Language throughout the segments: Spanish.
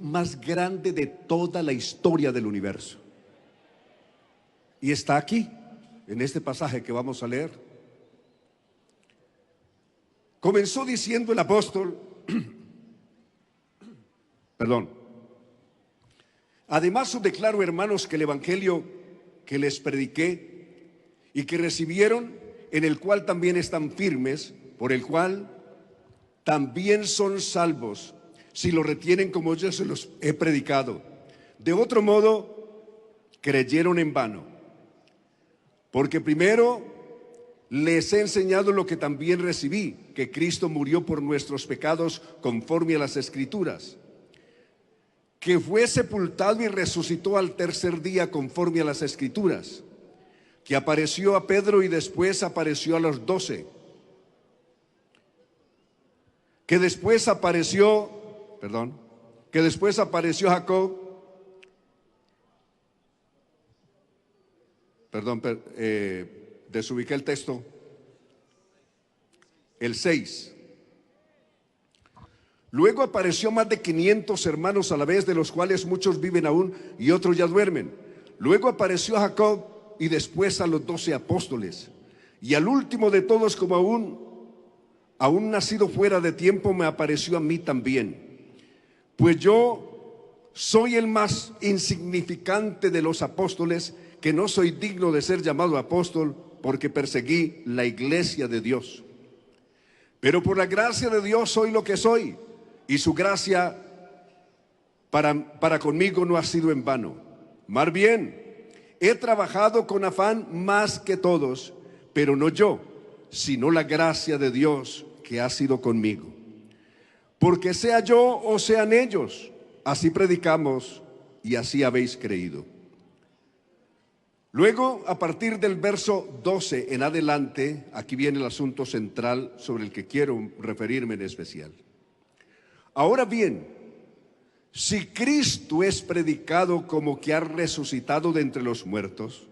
más grande de toda la historia del universo. Y está aquí, en este pasaje que vamos a leer. Comenzó diciendo el apóstol, perdón, además os declaro, hermanos, que el evangelio que les prediqué y que recibieron, en el cual también están firmes, por el cual también son salvos, si lo retienen como yo se los he predicado. De otro modo, creyeron en vano. Porque primero les he enseñado lo que también recibí, que Cristo murió por nuestros pecados conforme a las Escrituras, que fue sepultado y resucitó al tercer día conforme a las Escrituras, que apareció a Pedro y después apareció a los 12, que después apareció a Jacob, desubiqué el texto, el 6. Luego apareció más de 500 hermanos a la vez, de los cuales muchos viven aún y otros ya duermen. Luego apareció a Jacob y después a los 12 apóstoles. Y al último de todos, como aún nacido fuera de tiempo, me apareció a mí también. Pues yo soy el más insignificante de los apóstoles, que no soy digno de ser llamado apóstol, porque perseguí la iglesia de Dios. Pero por la gracia de Dios soy lo que soy, y su gracia para conmigo no ha sido en vano. Más bien, he trabajado con afán más que todos, pero no yo, sino la gracia de Dios que ha sido conmigo. Porque sea yo o sean ellos, así predicamos y así habéis creído. Luego, a partir del verso 12 en adelante, aquí viene el asunto central sobre el que quiero referirme en especial. Ahora bien, si Cristo es predicado como que ha resucitado de entre los muertos,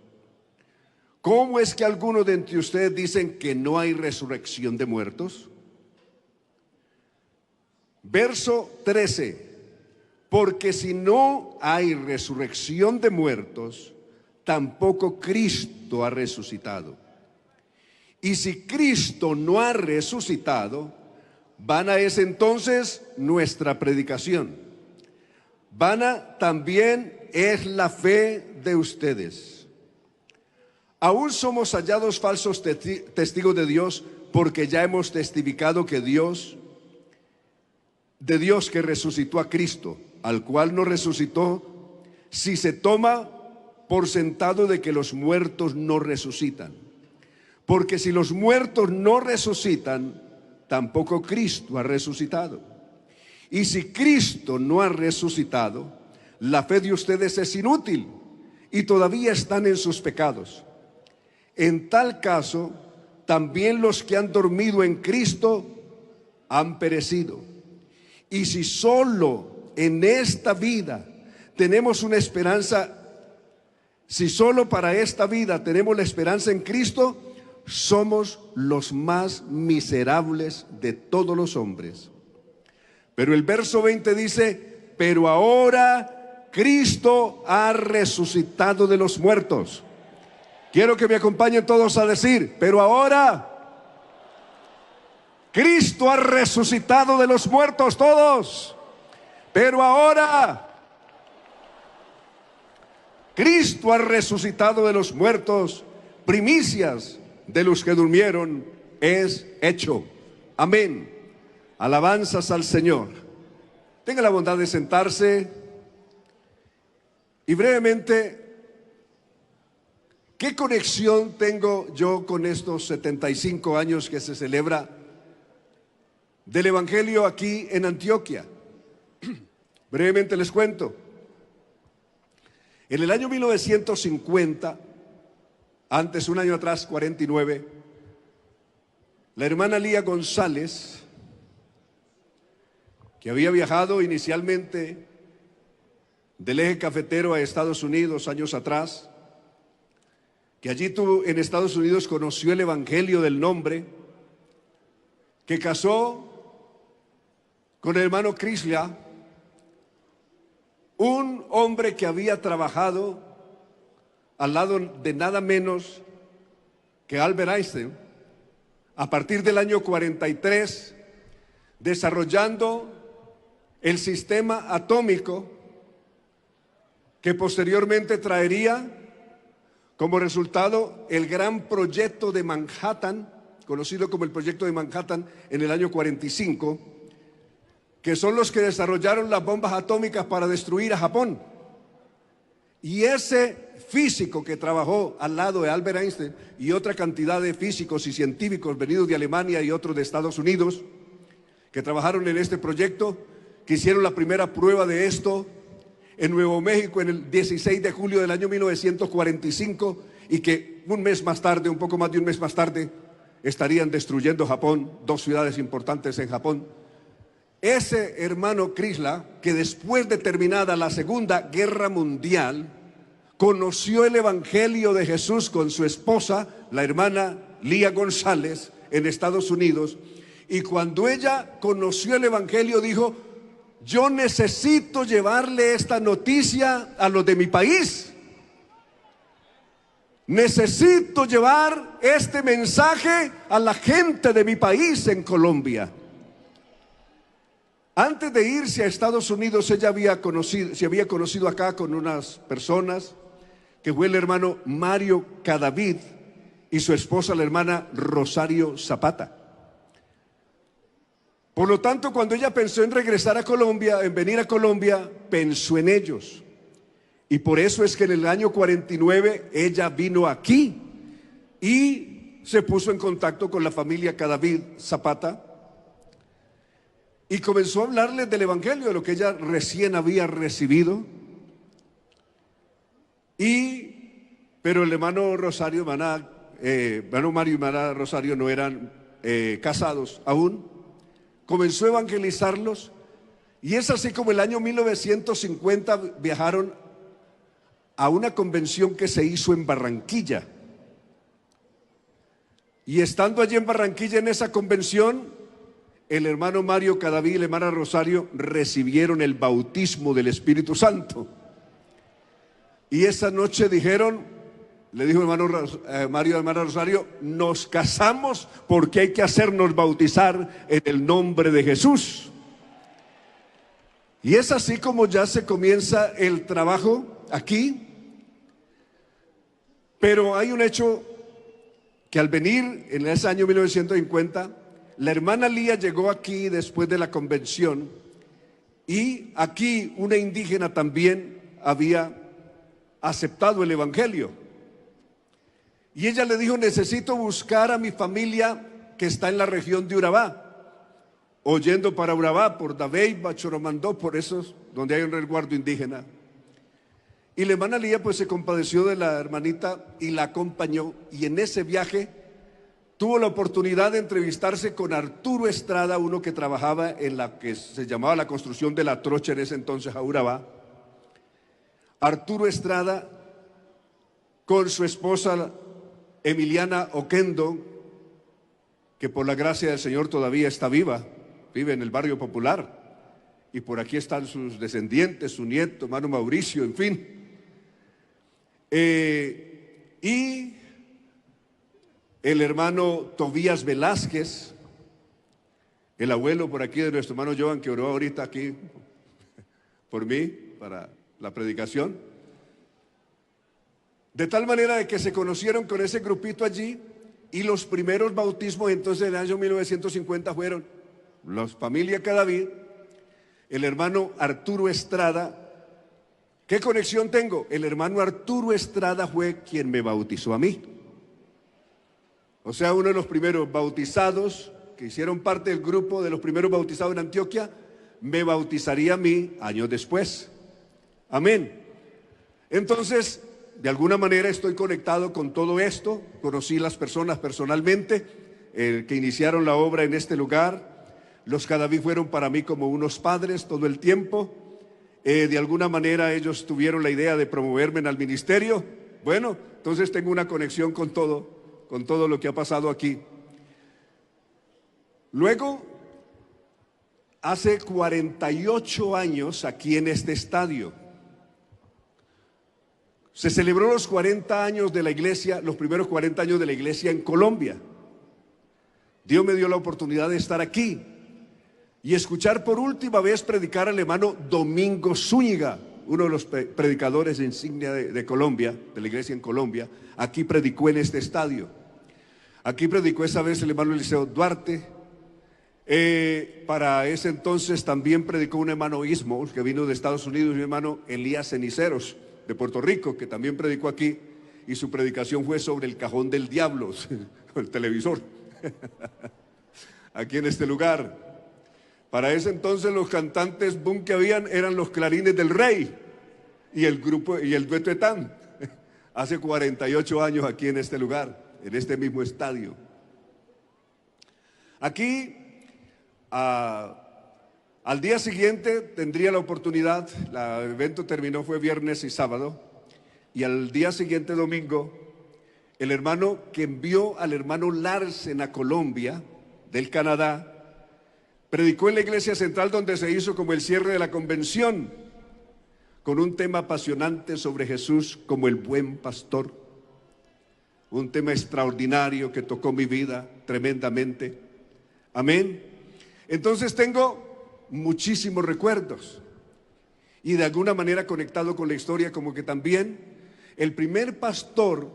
¿cómo es que algunos de entre ustedes dicen que no hay resurrección de muertos? Verso 13, porque si no hay resurrección de muertos, tampoco Cristo ha resucitado. Y si Cristo no ha resucitado, vana es entonces nuestra predicación. Vana también es la fe de ustedes. Aún somos hallados falsos testigos de Dios, porque ya hemos testificado que de Dios que resucitó a Cristo, al cual no resucitó, si se toma por sentado de que los muertos no resucitan. Porque si los muertos no resucitan, tampoco Cristo ha resucitado. Y si Cristo no ha resucitado, la fe de ustedes es inútil y todavía están en sus pecados. En tal caso, también los que han dormido en Cristo han perecido. Y si solo en esta vida tenemos una esperanza, si solo para esta vida tenemos la esperanza en Cristo, somos los más miserables de todos los hombres. Pero el verso 20 dice, pero ahora Cristo ha resucitado de los muertos. Quiero que me acompañen todos a decir, pero ahora Cristo ha resucitado de los muertos, todos. Pero ahora Cristo ha resucitado de los muertos, primicias de los que durmieron es hecho. Amén. Alabanzas al Señor. Tenga la bondad de sentarse y brevemente, ¿qué conexión tengo yo con estos 75 años que se celebra del Evangelio aquí en Antioquia? Brevemente les cuento. En el año 1950, antes, un año atrás, 49, la hermana Lía González, que había viajado inicialmente del eje cafetero a Estados Unidos años atrás, que allí en Estados Unidos conoció el Evangelio del Nombre, que casó con el hermano Crislia, un hombre que había trabajado al lado de nada menos que Albert Einstein, a partir del año 43, desarrollando el sistema atómico que posteriormente traería como resultado el gran proyecto de Manhattan, conocido como el proyecto de Manhattan en el año 45, que son los que desarrollaron las bombas atómicas para destruir a Japón. Y ese físico que trabajó al lado de Albert Einstein y otra cantidad de físicos y científicos venidos de Alemania y otros de Estados Unidos, que trabajaron en este proyecto, que hicieron la primera prueba de esto en Nuevo México en el 16 de julio del año 1945, y que un mes más tarde, un poco más de un mes más tarde, estarían destruyendo Japón, dos ciudades importantes en Japón. Ese hermano Crisla, que después de terminada la Segunda Guerra Mundial, conoció el Evangelio de Jesús con su esposa, la hermana Lía González, en Estados Unidos, y cuando ella conoció el Evangelio dijo: yo necesito llevarle esta noticia a los de mi país. Necesito llevar este mensaje a la gente de mi país en Colombia. Antes de irse a Estados Unidos, ella se había conocido acá con unas personas, que fue el hermano Mario Cadavid y su esposa, la hermana Rosario Zapata. Por lo tanto, cuando ella pensó en regresar a Colombia, en venir a Colombia, pensó en ellos. Y por eso es que en el año 49 ella vino aquí y se puso en contacto con la familia Cadavid Zapata y comenzó a hablarles del Evangelio, de lo que ella recién había recibido. Pero el hermano Rosario, hermano Mario y hermana Rosario no eran casados aún. Comenzó a evangelizarlos, y es así como el año 1950 viajaron a una convención que se hizo en Barranquilla. Y estando allí en Barranquilla en esa convención, el hermano Mario Cadavid y la hermana Rosario recibieron el bautismo del Espíritu Santo. Y esa noche dijeron, le dijo el hermano Mario a la hermana Rosario: nos casamos porque hay que hacernos bautizar en el nombre de Jesús. Y es así como ya se comienza el trabajo aquí. Pero hay un hecho, que al venir en ese año 1950, la hermana Lía llegó aquí después de la convención, y aquí una indígena también había aceptado el Evangelio. Y ella le dijo: necesito buscar a mi familia que está en la región de Urabá, oyendo para Urabá, por Dabeiba, Choromandó, por esos donde hay un resguardo indígena. Y la hermana Lía pues se compadeció de la hermanita y la acompañó, y en ese viaje tuvo la oportunidad de entrevistarse con Arturo Estrada, uno que trabajaba en la que se llamaba la construcción de la trocha en ese entonces a Urabá. Arturo Estrada con su esposa Emiliana Oquendo, que por la gracia del Señor todavía está viva, vive en el barrio popular, y por aquí están sus descendientes, su nieto, hermano Mauricio, en fin. Y el hermano Tobías Velázquez, el abuelo por aquí de nuestro hermano Joan, que oró ahorita aquí por mí para la predicación. De tal manera de que se conocieron con ese grupito allí, y los primeros bautismos entonces en el año 1950 fueron la familia Cadavid, el hermano Arturo Estrada. ¿Qué conexión tengo? El hermano Arturo Estrada fue quien me bautizó a mí. O sea, uno de los primeros bautizados que hicieron parte del grupo de los primeros bautizados en Antioquia, me bautizaría a mí años después. Amén. Entonces, de alguna manera estoy conectado con todo esto. Conocí las personas personalmente que iniciaron la obra en este lugar. Los Cadavid fueron para mí como unos padres todo el tiempo. De alguna manera ellos tuvieron la idea de promoverme al ministerio. Bueno, entonces tengo una conexión con todo lo que ha pasado aquí. Luego, hace 48 años aquí en este estadio, se celebró los 40 años de la iglesia, los primeros 40 años de la iglesia en Colombia. Dios me dio la oportunidad de estar aquí y escuchar por última vez predicar al hermano Domingo Zúñiga, uno de los predicadores insignia de Colombia, de la iglesia en Colombia. Aquí predicó en este estadio. Aquí predicó esa vez el hermano Eliseo Duarte. Para ese entonces también predicó un hermano Ismo, que vino de Estados Unidos, y un hermano Elías Ceniceros, de Puerto Rico, que también predicó aquí, y su predicación fue sobre el cajón del diablo, el televisor, aquí en este lugar. Para ese entonces los cantantes boom que habían eran los Clarines del Rey y el grupo y el dueto Etán, hace 48 años aquí en este lugar, en este mismo estadio. Aquí, al día siguiente tendría la oportunidad, el evento terminó, fue viernes y sábado, y al día siguiente, domingo, el hermano que envió al hermano Larsen a Colombia, del Canadá, predicó en la iglesia central, donde se hizo como el cierre de la convención, con un tema apasionante sobre Jesús como el buen pastor. Un tema extraordinario que tocó mi vida tremendamente. Amén. Entonces tengo muchísimos recuerdos y de alguna manera conectado con la historia, como que también el primer pastor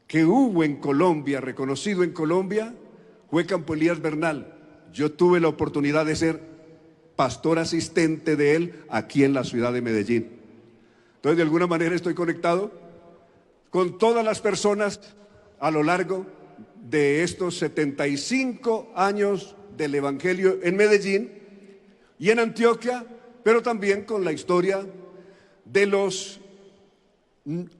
que hubo en Colombia, reconocido en Colombia, fue Campo Elías Bernal. Yo tuve la oportunidad de ser pastor asistente de él aquí en la ciudad de Medellín. Entonces, de alguna manera estoy conectado con todas las personas a lo largo de estos 75 años del Evangelio en Medellín y en Antioquia, pero también con la historia de los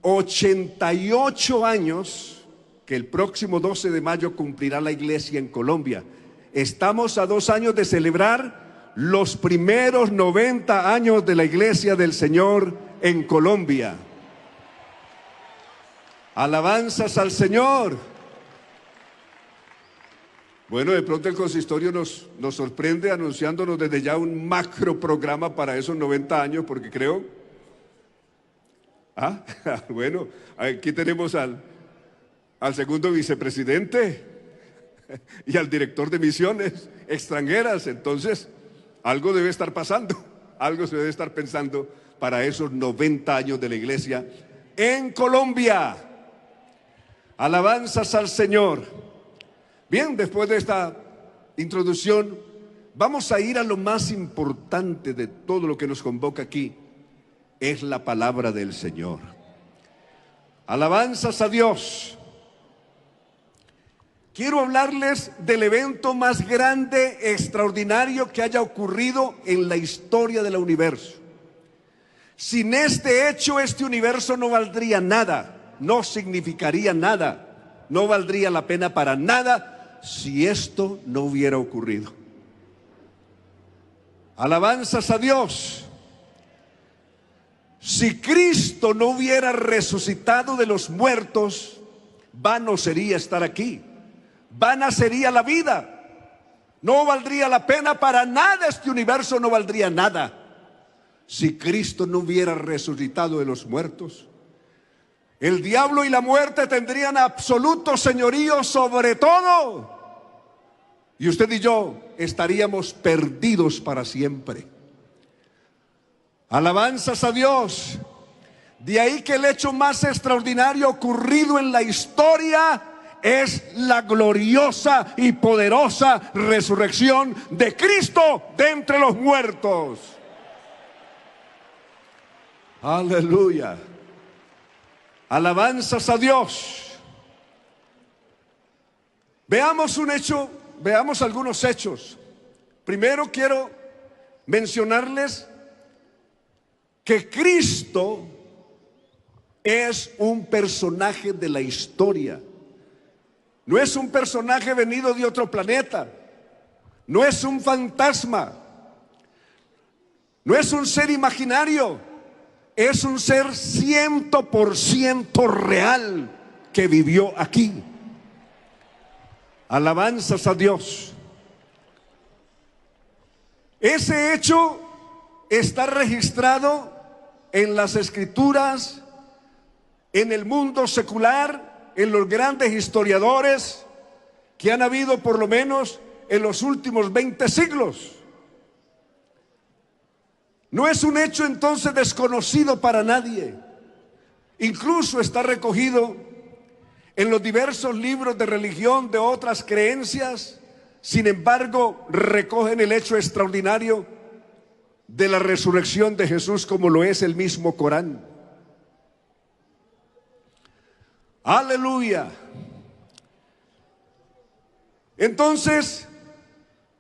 88 años que el próximo 12 de mayo cumplirá la iglesia en Colombia. Estamos a 2 años de celebrar los primeros 90 años de la iglesia del Señor en Colombia. Alabanzas al Señor. Bueno, de pronto el consistorio nos sorprende anunciándonos desde ya un macro programa para esos 90 años, porque creo, bueno, aquí tenemos al segundo vicepresidente y al director de misiones extranjeras. Entonces, algo debe estar pasando, algo se debe estar pensando para esos 90 años de la iglesia en Colombia. Alabanzas al Señor. Bien, después de esta introducción, vamos a ir a lo más importante de todo lo que nos convoca aquí. Es la palabra del Señor. Alabanzas a Dios. Quiero hablarles del evento más grande, extraordinario que haya ocurrido en la historia del universo. Sin este hecho, este universo no valdría nada, no significaría nada, no valdría la pena para nada si esto no hubiera ocurrido. Alabanzas a Dios. Si Cristo no hubiera resucitado de los muertos, vano sería estar aquí. Vana sería la vida. No valdría la pena para nada, este universo no valdría nada si Cristo no hubiera resucitado de los muertos. El diablo y la muerte tendrían absoluto señorío sobre todo, y usted y yo estaríamos perdidos para siempre. Alabanzas a Dios. De ahí que el hecho más extraordinario ocurrido en la historia es la gloriosa y poderosa resurrección de Cristo de entre los muertos. Aleluya. Alabanzas a Dios. Veamos un hecho, veamos algunos hechos. Primero quiero mencionarles que Cristo es un personaje de la historia. No es un personaje venido de otro planeta. No es un fantasma. No es un ser imaginario. Es un ser 100% real que vivió aquí. Alabanzas a Dios. Ese hecho está registrado en las Escrituras en el mundo secular, en los grandes historiadores que han habido por lo menos en los últimos 20 siglos. No es un hecho entonces desconocido para nadie. Incluso está recogido en los diversos libros de religión de otras creencias. Sin embargo, recogen el hecho extraordinario de la resurrección de Jesús, como lo es el mismo Corán. Aleluya. Entonces,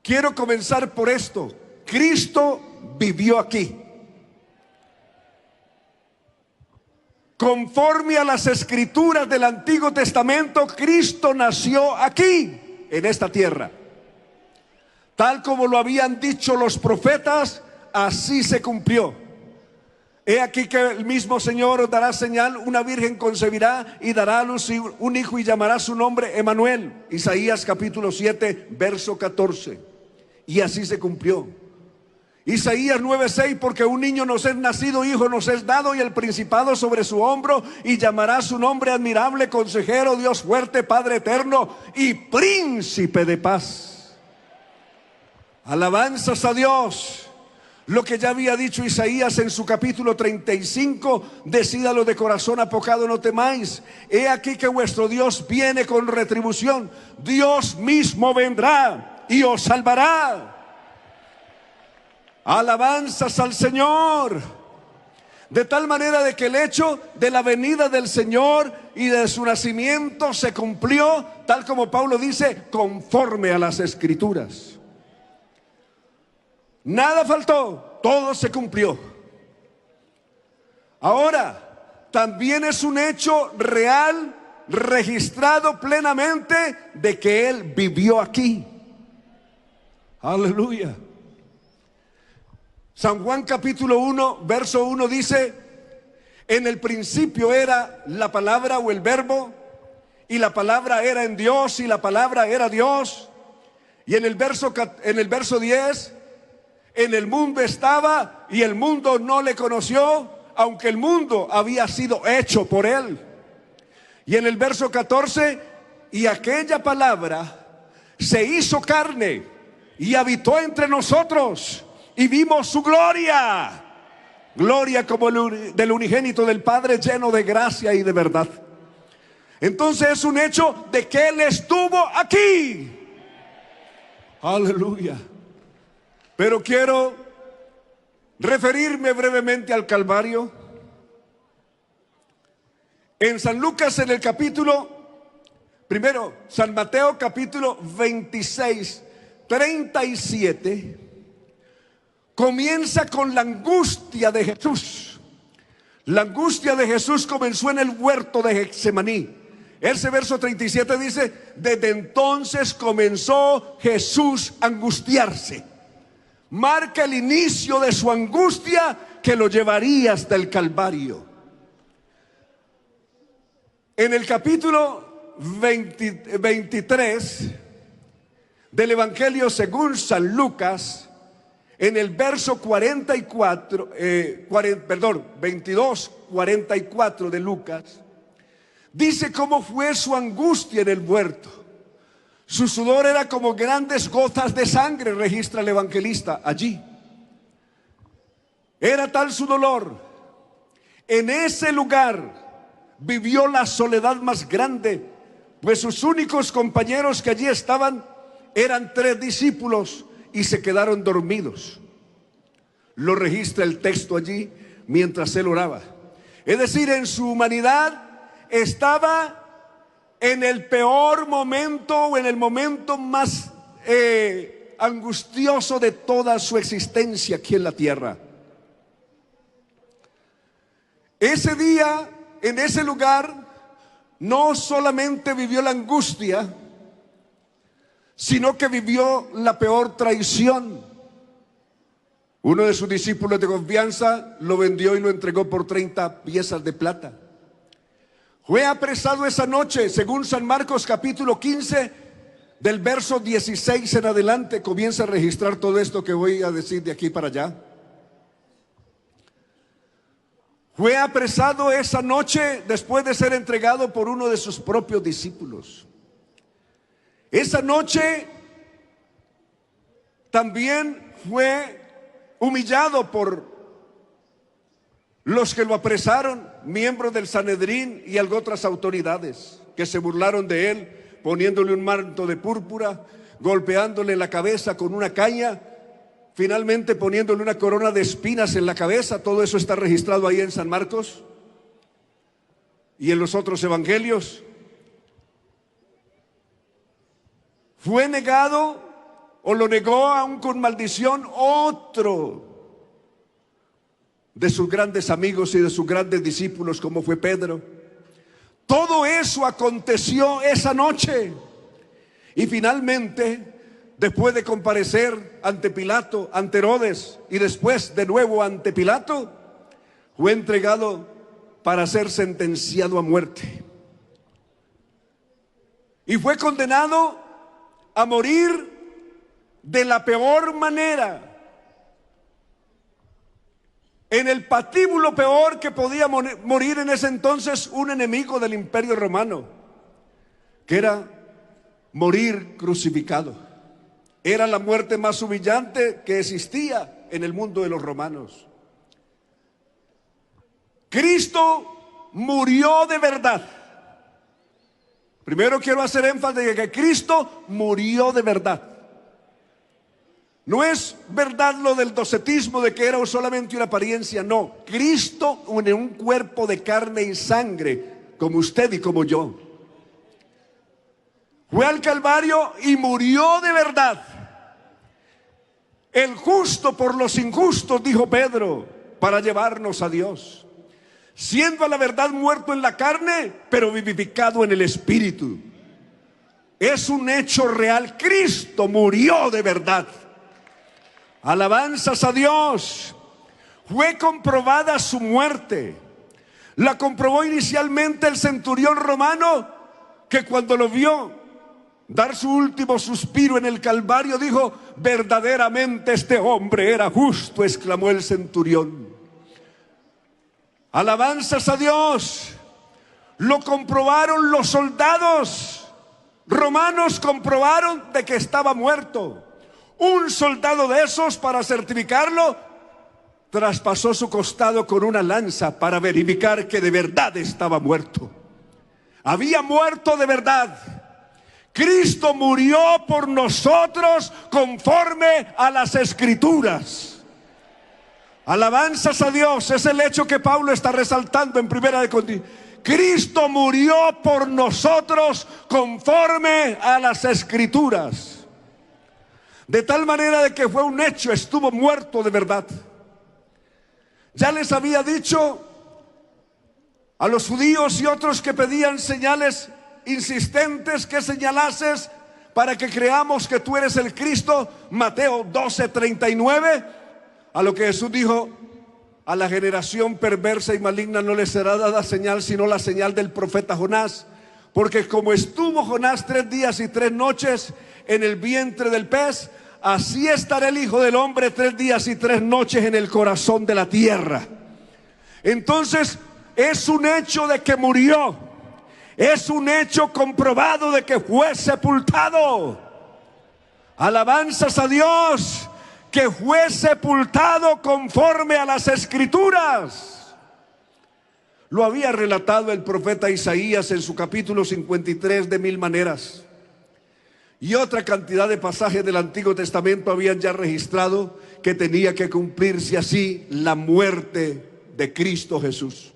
quiero comenzar por esto. Cristo vivió aquí. Conforme a las escrituras del Antiguo Testamento, Cristo nació aquí, en esta tierra. Tal como lo habían dicho los profetas, así se cumplió. He aquí que el mismo Señor os dará señal: una virgen concebirá y dará a luz un hijo y llamará su nombre Emanuel. Isaías capítulo 7, verso 14. Y así se cumplió. Isaías 9:6, porque un niño nos es nacido, hijo nos es dado, y el principado sobre su hombro, y llamará su nombre admirable, consejero, Dios fuerte, Padre eterno y príncipe de paz. Alabanzas a Dios. Lo que ya había dicho Isaías en su capítulo 35, decídalo de corazón apocado, no temáis. He aquí que vuestro Dios viene con retribución. Dios mismo vendrá y os salvará. Alabanzas al Señor. De tal manera de que el hecho de la venida del Señor y de su nacimiento se cumplió, tal como Pablo dice, conforme a las escrituras. Nada faltó, todo se cumplió. Ahora, también es un hecho real, registrado plenamente, de que Él vivió aquí. Aleluya. San Juan capítulo 1, verso 1 dice: en el principio era la palabra o el verbo, y la palabra era en Dios, y la palabra era Dios. Y en el verso 10, en el mundo estaba, y el mundo no le conoció, aunque el mundo había sido hecho por él. Y en el verso 14, y aquella palabra se hizo carne y habitó entre nosotros, y vimos su gloria, gloria como del unigénito del Padre, lleno de gracia y de verdad. Entonces es un hecho de que Él estuvo aquí. Aleluya. Pero quiero referirme brevemente al Calvario. En San Lucas, en el capítulo primero, San Mateo capítulo 26, 37, comienza con la angustia de Jesús. La angustia de Jesús comenzó en el huerto de Getsemaní. Ese verso 37 dice: desde entonces comenzó Jesús a angustiarse. Marca el inicio de su angustia que lo llevaría hasta el Calvario. En el capítulo 23 del Evangelio según San Lucas, en el verso 22, 44 de Lucas, dice cómo fue su angustia en el huerto. Su sudor era como grandes gotas de sangre, registra el evangelista allí. Era tal su dolor. En ese lugar vivió la soledad más grande, pues sus únicos compañeros que allí estaban eran 3 discípulos y se quedaron dormidos. Lo registra el texto allí mientras él oraba. Es decir, en su humanidad estaba en el peor momento, o en el momento más angustioso de toda su existencia aquí en la tierra. Ese día, en ese lugar, no solamente vivió la angustia, sino que vivió la peor traición. Uno de sus discípulos de confianza lo vendió y lo entregó por 30 piezas de plata. Fue apresado esa noche, según San Marcos capítulo 15, del verso 16 en adelante, comienza a registrar todo esto que voy a decir de aquí para allá. Fue apresado esa noche después de ser entregado por uno de sus propios discípulos. Esa noche también fue humillado por los que lo apresaron, miembros del Sanedrín y otras autoridades que se burlaron de él, poniéndole un manto de púrpura, golpeándole la cabeza con una caña, finalmente poniéndole una corona de espinas en la cabeza. Todo eso está registrado ahí en San Marcos y en los otros evangelios. Fue negado, o lo negó aún con maldición, otro de sus grandes amigos y de sus grandes discípulos, como fue Pedro. Todo eso aconteció esa noche. Y finalmente, después de comparecer ante Pilato, ante Herodes, y después de nuevo ante Pilato, fue entregado para ser sentenciado a muerte. Y fue condenado a morir de la peor manera, en el patíbulo peor que podía morir en ese entonces un enemigo del Imperio Romano, que era morir crucificado. Era la muerte más humillante que existía en el mundo de los romanos. Cristo murió de verdad. Primero quiero hacer énfasis en que Cristo murió de verdad. No es verdad lo del docetismo, de que era solamente una apariencia. No, Cristo en un cuerpo de carne y sangre, como usted y como yo, fue al Calvario y murió de verdad. El justo por los injustos, dijo Pedro, para llevarnos a Dios. Siendo a la verdad muerto en la carne, pero vivificado en el Espíritu. Es un hecho real. Cristo murió de verdad. Alabanzas a Dios. Fue comprobada su muerte. La comprobó inicialmente el centurión romano, que cuando lo vio dar su último suspiro en el Calvario, dijo: verdaderamente este hombre era justo, exclamó el centurión. Alabanzas a Dios. Lo comprobaron los soldados romanos, comprobaron de que estaba muerto. Un soldado de esos, para certificarlo, traspasó su costado con una lanza para verificar que de verdad estaba muerto. Había muerto de verdad. Cristo murió por nosotros conforme a las Escrituras. Alabanzas a Dios. Es el hecho que Pablo está resaltando en Primera de Corintios. Cristo murió por nosotros conforme a las Escrituras. De tal manera de que fue un hecho, estuvo muerto de verdad. Ya les había dicho a los judíos y otros que pedían señales insistentes, que señalases para que creamos que tú eres el Cristo. Mateo 12:39. A lo que Jesús dijo: a la generación perversa y maligna no le será dada señal sino la señal del profeta Jonás. Porque como estuvo Jonás 3 días y 3 noches en el vientre del pez, así estará el Hijo del Hombre 3 días y 3 noches en el corazón de la tierra. Entonces es un hecho de que murió. Es un hecho comprobado de que fue sepultado. Alabanzas a Dios, que fue sepultado conforme a las Escrituras. Lo había relatado el profeta Isaías en su capítulo 53 de 1000 maneras. Y otra cantidad de pasajes del Antiguo Testamento habían ya registrado que tenía que cumplirse así la muerte de Cristo Jesús,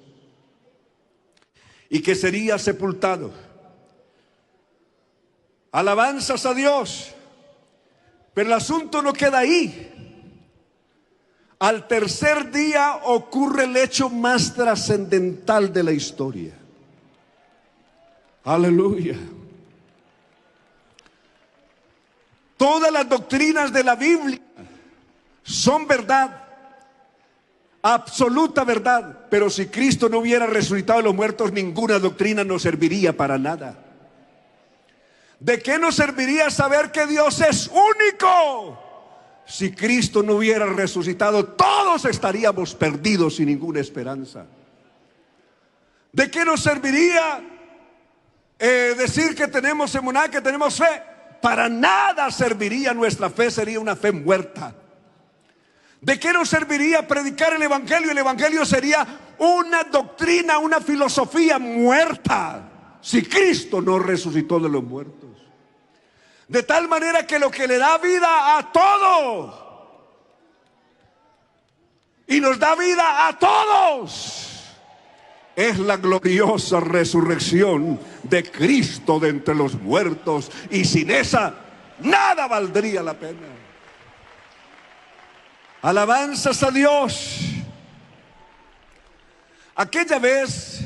y que sería sepultado. Alabanzas a Dios. Pero el asunto no queda ahí. Al tercer día ocurre el hecho más trascendental de la historia. Aleluya. Todas las doctrinas de la Biblia son verdad, absoluta verdad. Pero si Cristo no hubiera resucitado de los muertos, ninguna doctrina nos serviría para nada. ¿De qué nos serviría saber que Dios es único? Si Cristo no hubiera resucitado, todos estaríamos perdidos sin ninguna esperanza. ¿De qué nos serviría decir que tenemos emuná, que tenemos fe? Para nada serviría nuestra fe, sería una fe muerta. ¿De qué nos serviría predicar el Evangelio? El Evangelio sería una doctrina, una filosofía muerta, si Cristo no resucitó de los muertos. De tal manera que lo que le da vida a todo, y nos da vida a todos, es la gloriosa resurrección de Cristo de entre los muertos. Y sin esa, nada valdría la pena. Alabanzas a Dios. Aquella vez,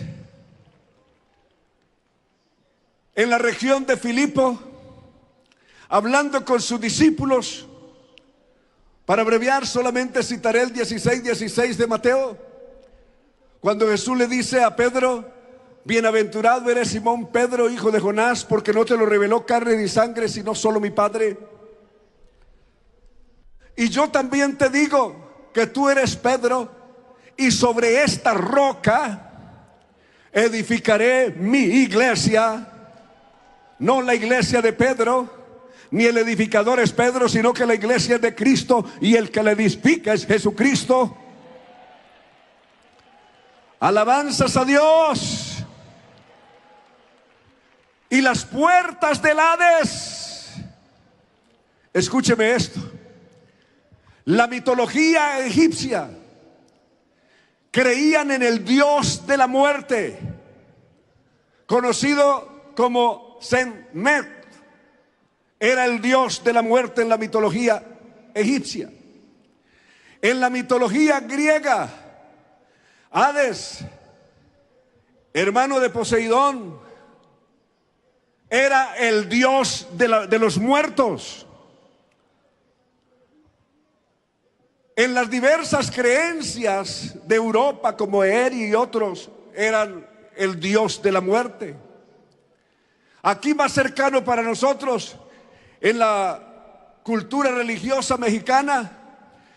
en la región de Filipo, hablando con sus discípulos, para abreviar solamente citaré el 16:16 de Mateo, cuando Jesús le dice a Pedro: bienaventurado eres Simón Pedro, hijo de Jonás, porque no te lo reveló carne ni sangre, sino solo mi Padre. Y yo también te digo que tú eres Pedro, y sobre esta roca edificaré mi iglesia. No la iglesia de Pedro, ni el edificador es Pedro, sino que la iglesia es de Cristo, y el que la edifica es Jesucristo. Alabanzas a Dios. Y las puertas del Hades, escúcheme esto, la mitología egipcia creían en el dios de la muerte, conocido como Sekhmet. Era el dios de la muerte en la mitología egipcia. En la mitología griega, Hades, hermano de Poseidón, era el dios de los muertos. En las diversas creencias de Europa, como Eri y otros, eran el dios de la muerte. Aquí más cercano para nosotros, en la cultura religiosa mexicana,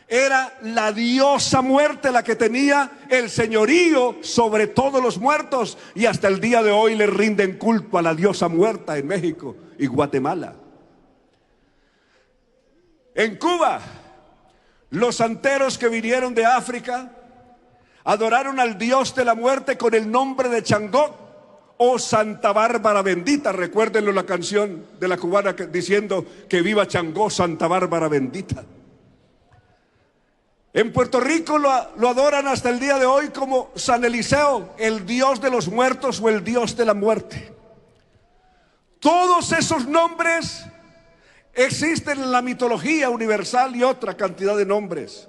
era la diosa muerte la que tenía el señorío sobre todos los muertos, y hasta el día de hoy le rinden culto a la diosa muerta en México y Guatemala. En Cuba, los santeros que vinieron de África adoraron al dios de la muerte con el nombre de Changó o Santa Bárbara bendita. Recuérdenlo, la canción de la cubana diciendo que viva Changó, Santa Bárbara bendita. En Puerto Rico lo adoran hasta el día de hoy como San Eliseo, el dios de los muertos o el dios de la muerte. Todos esos nombres existen en la mitología universal y otra cantidad de nombres.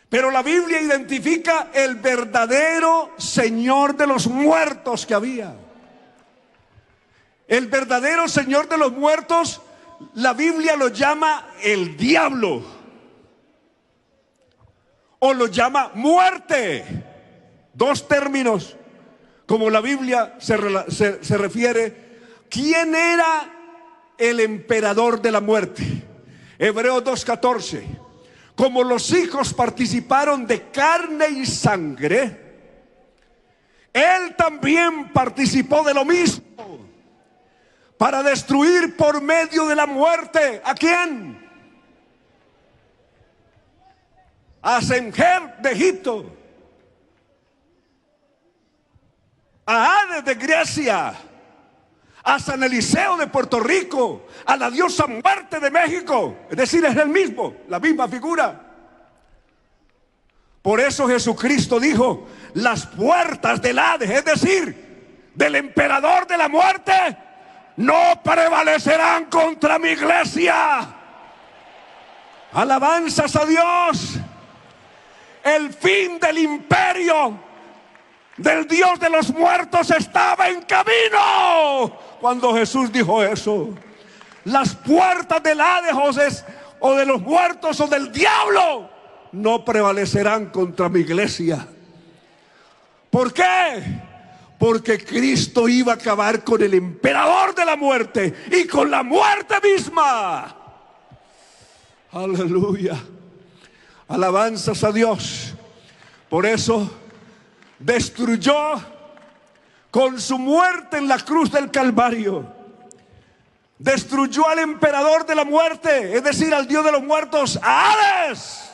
Pero la Biblia identifica el verdadero Señor de los muertos que había. El verdadero Señor de los muertos, la Biblia lo llama el diablo, o lo llama muerte. Dos términos, como la Biblia se refiere. ¿Quién era el emperador de la muerte? Hebreos 2:14. Como los hijos participaron de carne y sangre, él también participó de lo mismo, para destruir por medio de la muerte, ¿a quién? A Senjer de Egipto, a Hades de Grecia, a San Eliseo de Puerto Rico, a la diosa muerte de México. Es decir, es el mismo, la misma figura. Por eso Jesucristo dijo: las puertas del Hades, es decir, del emperador de la muerte, no prevalecerán contra mi iglesia. Alabanzas a Dios. El fin del imperio del Dios de los muertos estaba en camino cuando Jesús dijo eso. Las puertas del Hades o de los muertos o del diablo no prevalecerán contra mi iglesia. ¿Por qué? Porque Cristo iba a acabar con el emperador de la muerte y con la muerte misma. Aleluya. Alabanzas a Dios. Por eso destruyó con su muerte en la cruz del Calvario, destruyó al emperador de la muerte, es decir, al Dios de los muertos, a Hades,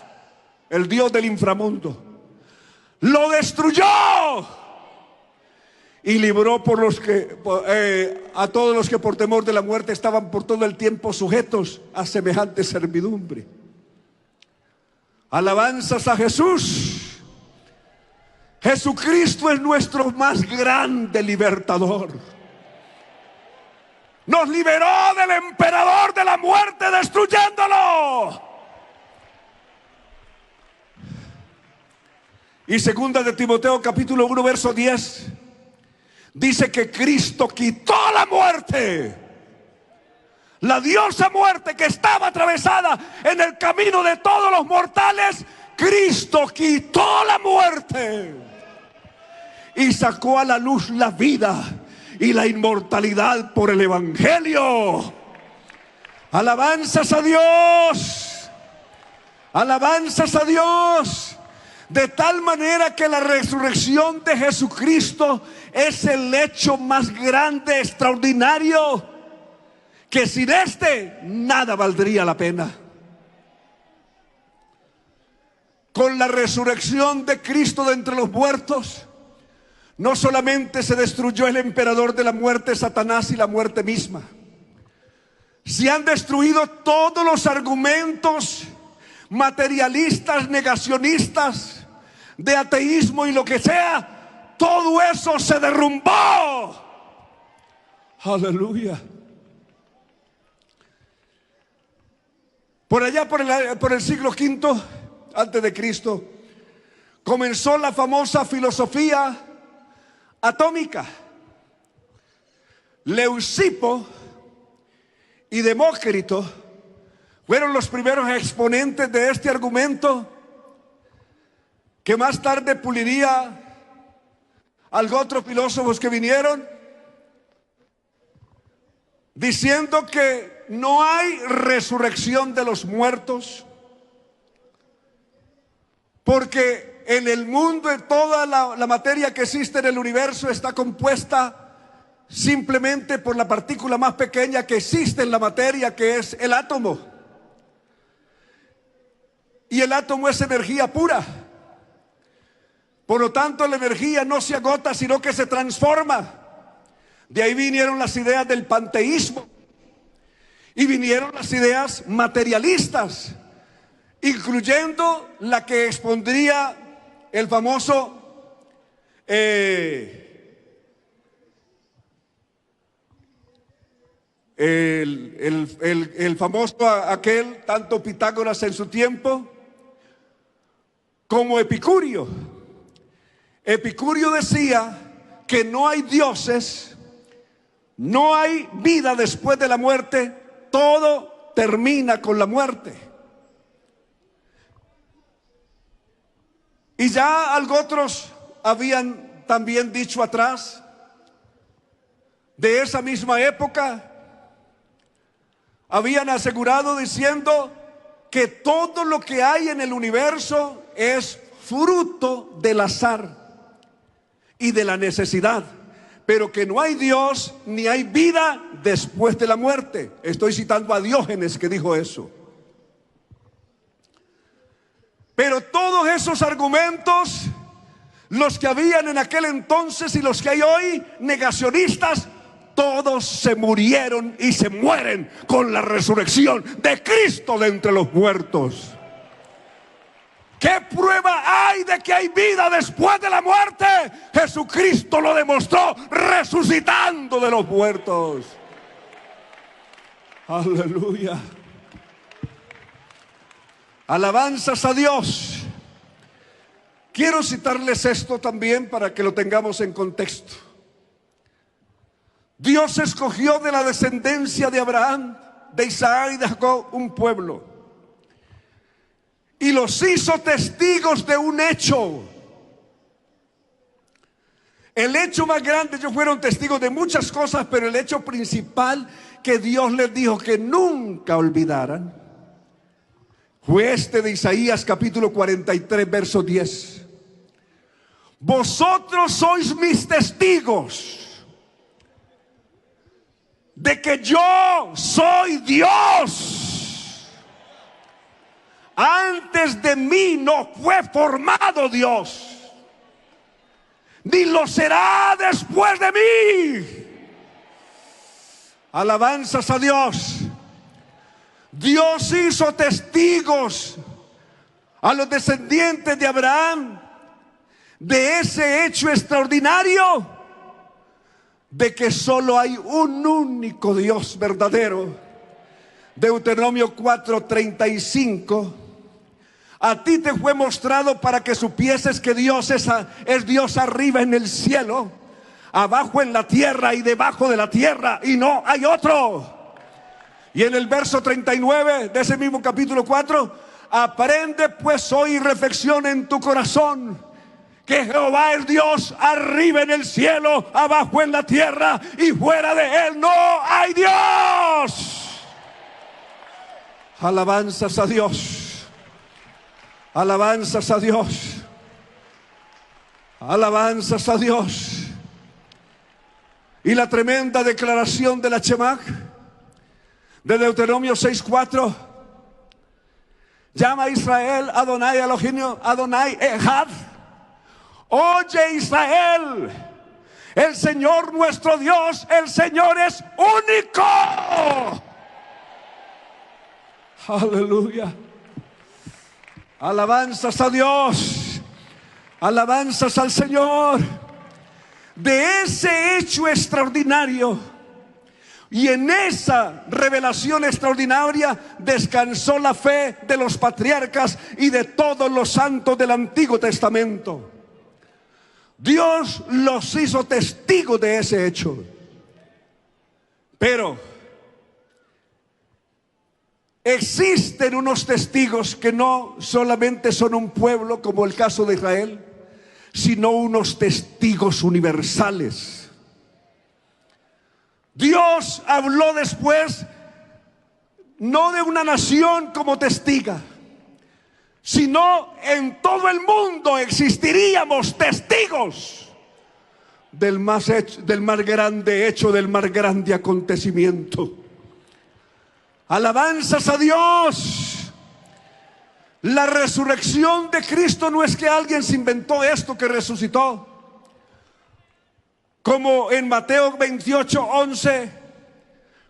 el Dios del inframundo. Lo destruyó y libró a todos los que por temor de la muerte estaban por todo el tiempo sujetos a semejante servidumbre. Alabanzas a Jesús. Jesucristo es nuestro más grande libertador. Nos liberó del emperador de la muerte, destruyéndolo. Y segunda de Timoteo capítulo 1 verso 10 dice que Cristo quitó la muerte, la diosa muerte que estaba atravesada en el camino de todos los mortales. Cristo quitó la muerte y sacó a la luz la vida y la inmortalidad por el Evangelio. Alabanzas a Dios, alabanzas a Dios. De tal manera que la resurrección de Jesucristo es el hecho más grande, extraordinario, que sin este nada valdría la pena. Con la resurrección de Cristo de entre los muertos, no solamente se destruyó el emperador de la muerte, Satanás, y la muerte misma. Se han destruido todos los argumentos materialistas, negacionistas, de ateísmo y lo que sea. Todo eso se derrumbó. Aleluya. Por allá por el siglo V antes de Cristo comenzó la famosa filosofía atómica. Leucipo y Demócrito fueron los primeros exponentes de este argumento, que más tarde puliría algo otros filósofos que vinieron, diciendo que no hay resurrección de los muertos, porque en el mundo, toda la materia que existe en el universo está compuesta simplemente por la partícula más pequeña que existe en la materia, que es el átomo. Y el átomo es energía pura. Por lo tanto, la energía no se agota, sino que se transforma. De ahí vinieron las ideas del panteísmo y vinieron las ideas materialistas, incluyendo la que expondría el famoso el famoso aquel, tanto Pitágoras en su tiempo como Epicurio. Epicurio decía que no hay dioses, no hay vida después de la muerte, todo termina con la muerte. Y ya algo otros habían también dicho atrás, de esa misma época, habían asegurado diciendo que todo lo que hay en el universo es fruto del azar y de la necesidad, pero que no hay Dios ni hay vida después de la muerte. Estoy citando a Diógenes, que dijo eso. Pero todos esos argumentos, los que habían en aquel entonces y los que hay hoy, negacionistas, todos se murieron y se mueren con la resurrección de Cristo de entre los muertos. ¿Qué prueba hay de que hay vida después de la muerte? Jesucristo lo demostró resucitando de los muertos. Aleluya. Alabanzas a Dios. Quiero citarles esto también para que lo tengamos en contexto. Dios escogió de la descendencia de Abraham, de Isaac y de Jacob un pueblo, y los hizo testigos de un hecho. El hecho más grande, ellos fueron testigos de muchas cosas, pero el hecho principal que Dios les dijo que nunca olvidaran fue este de Isaías capítulo 43 verso 10. vosotros sois mis testigos de que yo soy Dios. Antes de mí no fue formado Dios, ni lo será después de mí. Alabanzas a Dios. Dios hizo testigos a los descendientes de Abraham de ese hecho extraordinario de que solo hay un único Dios verdadero. Deuteronomio 4:35. A ti te fue mostrado para que supieses que Dios es Dios arriba en el cielo, abajo en la tierra y debajo de la tierra, y no hay otro. Y en el verso 39 de ese mismo capítulo 4, aprende pues hoy y reflexiona en tu corazón que Jehová es Dios arriba en el cielo, abajo en la tierra, y fuera de él no hay Dios. Alabanzas a Dios. Alabanzas a Dios. Alabanzas a Dios. Y la tremenda declaración de la Shemach de Deuteronomio 6:4. Llama a Israel Adonai Elohim Adonai Echad. Oye Israel, el Señor nuestro Dios, el Señor es único. Aleluya. Alabanzas a Dios. Alabanzas al Señor. De ese hecho extraordinario y en esa revelación extraordinaria descansó la fe de los patriarcas y de todos los santos del Antiguo Testamento. Dios los hizo testigos de ese hecho. Pero existen unos testigos que no solamente son un pueblo como el caso de Israel, sino unos testigos universales. Dios habló después no de una nación como testiga, sino en todo el mundo existiríamos testigos del más grande hecho, del más grande acontecimiento. Alabanzas a Dios. La resurrección de Cristo no es que alguien se inventó esto que resucitó. Como en Mateo 28:11,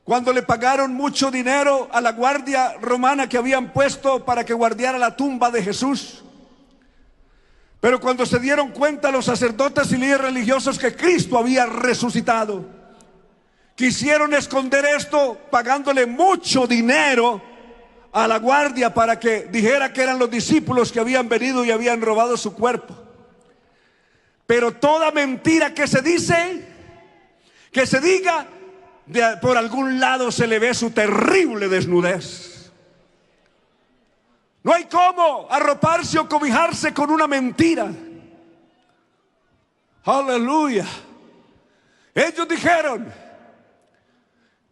cuando le pagaron mucho dinero a la guardia romana que habían puesto para que guardiara la tumba de Jesús. Pero cuando se dieron cuenta los sacerdotes y líderes religiosos que Cristo había resucitado, quisieron esconder esto pagándole mucho dinero a la guardia para que dijera que eran los discípulos que habían venido y habían robado su cuerpo. Pero toda mentira que se dice, que se diga, por algún lado se le ve su terrible desnudez. No hay cómo arroparse o cobijarse con una mentira. Aleluya. Ellos dijeron,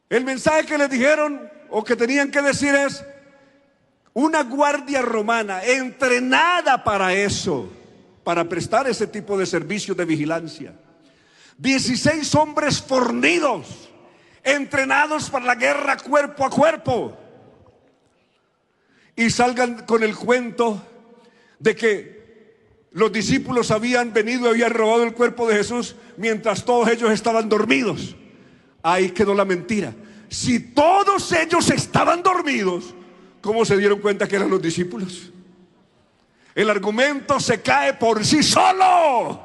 el mensaje que les dijeron o que tenían que decir es: una guardia romana entrenada para eso, para prestar ese tipo de servicio de vigilancia. 16 hombres fornidos, entrenados para la guerra cuerpo a cuerpo. Y salgan con el cuento de que los discípulos habían venido y habían robado el cuerpo de Jesús mientras todos ellos estaban dormidos. Ahí quedó la mentira. Si todos ellos estaban dormidos, ¿cómo se dieron cuenta que eran los discípulos? El argumento se cae por sí solo.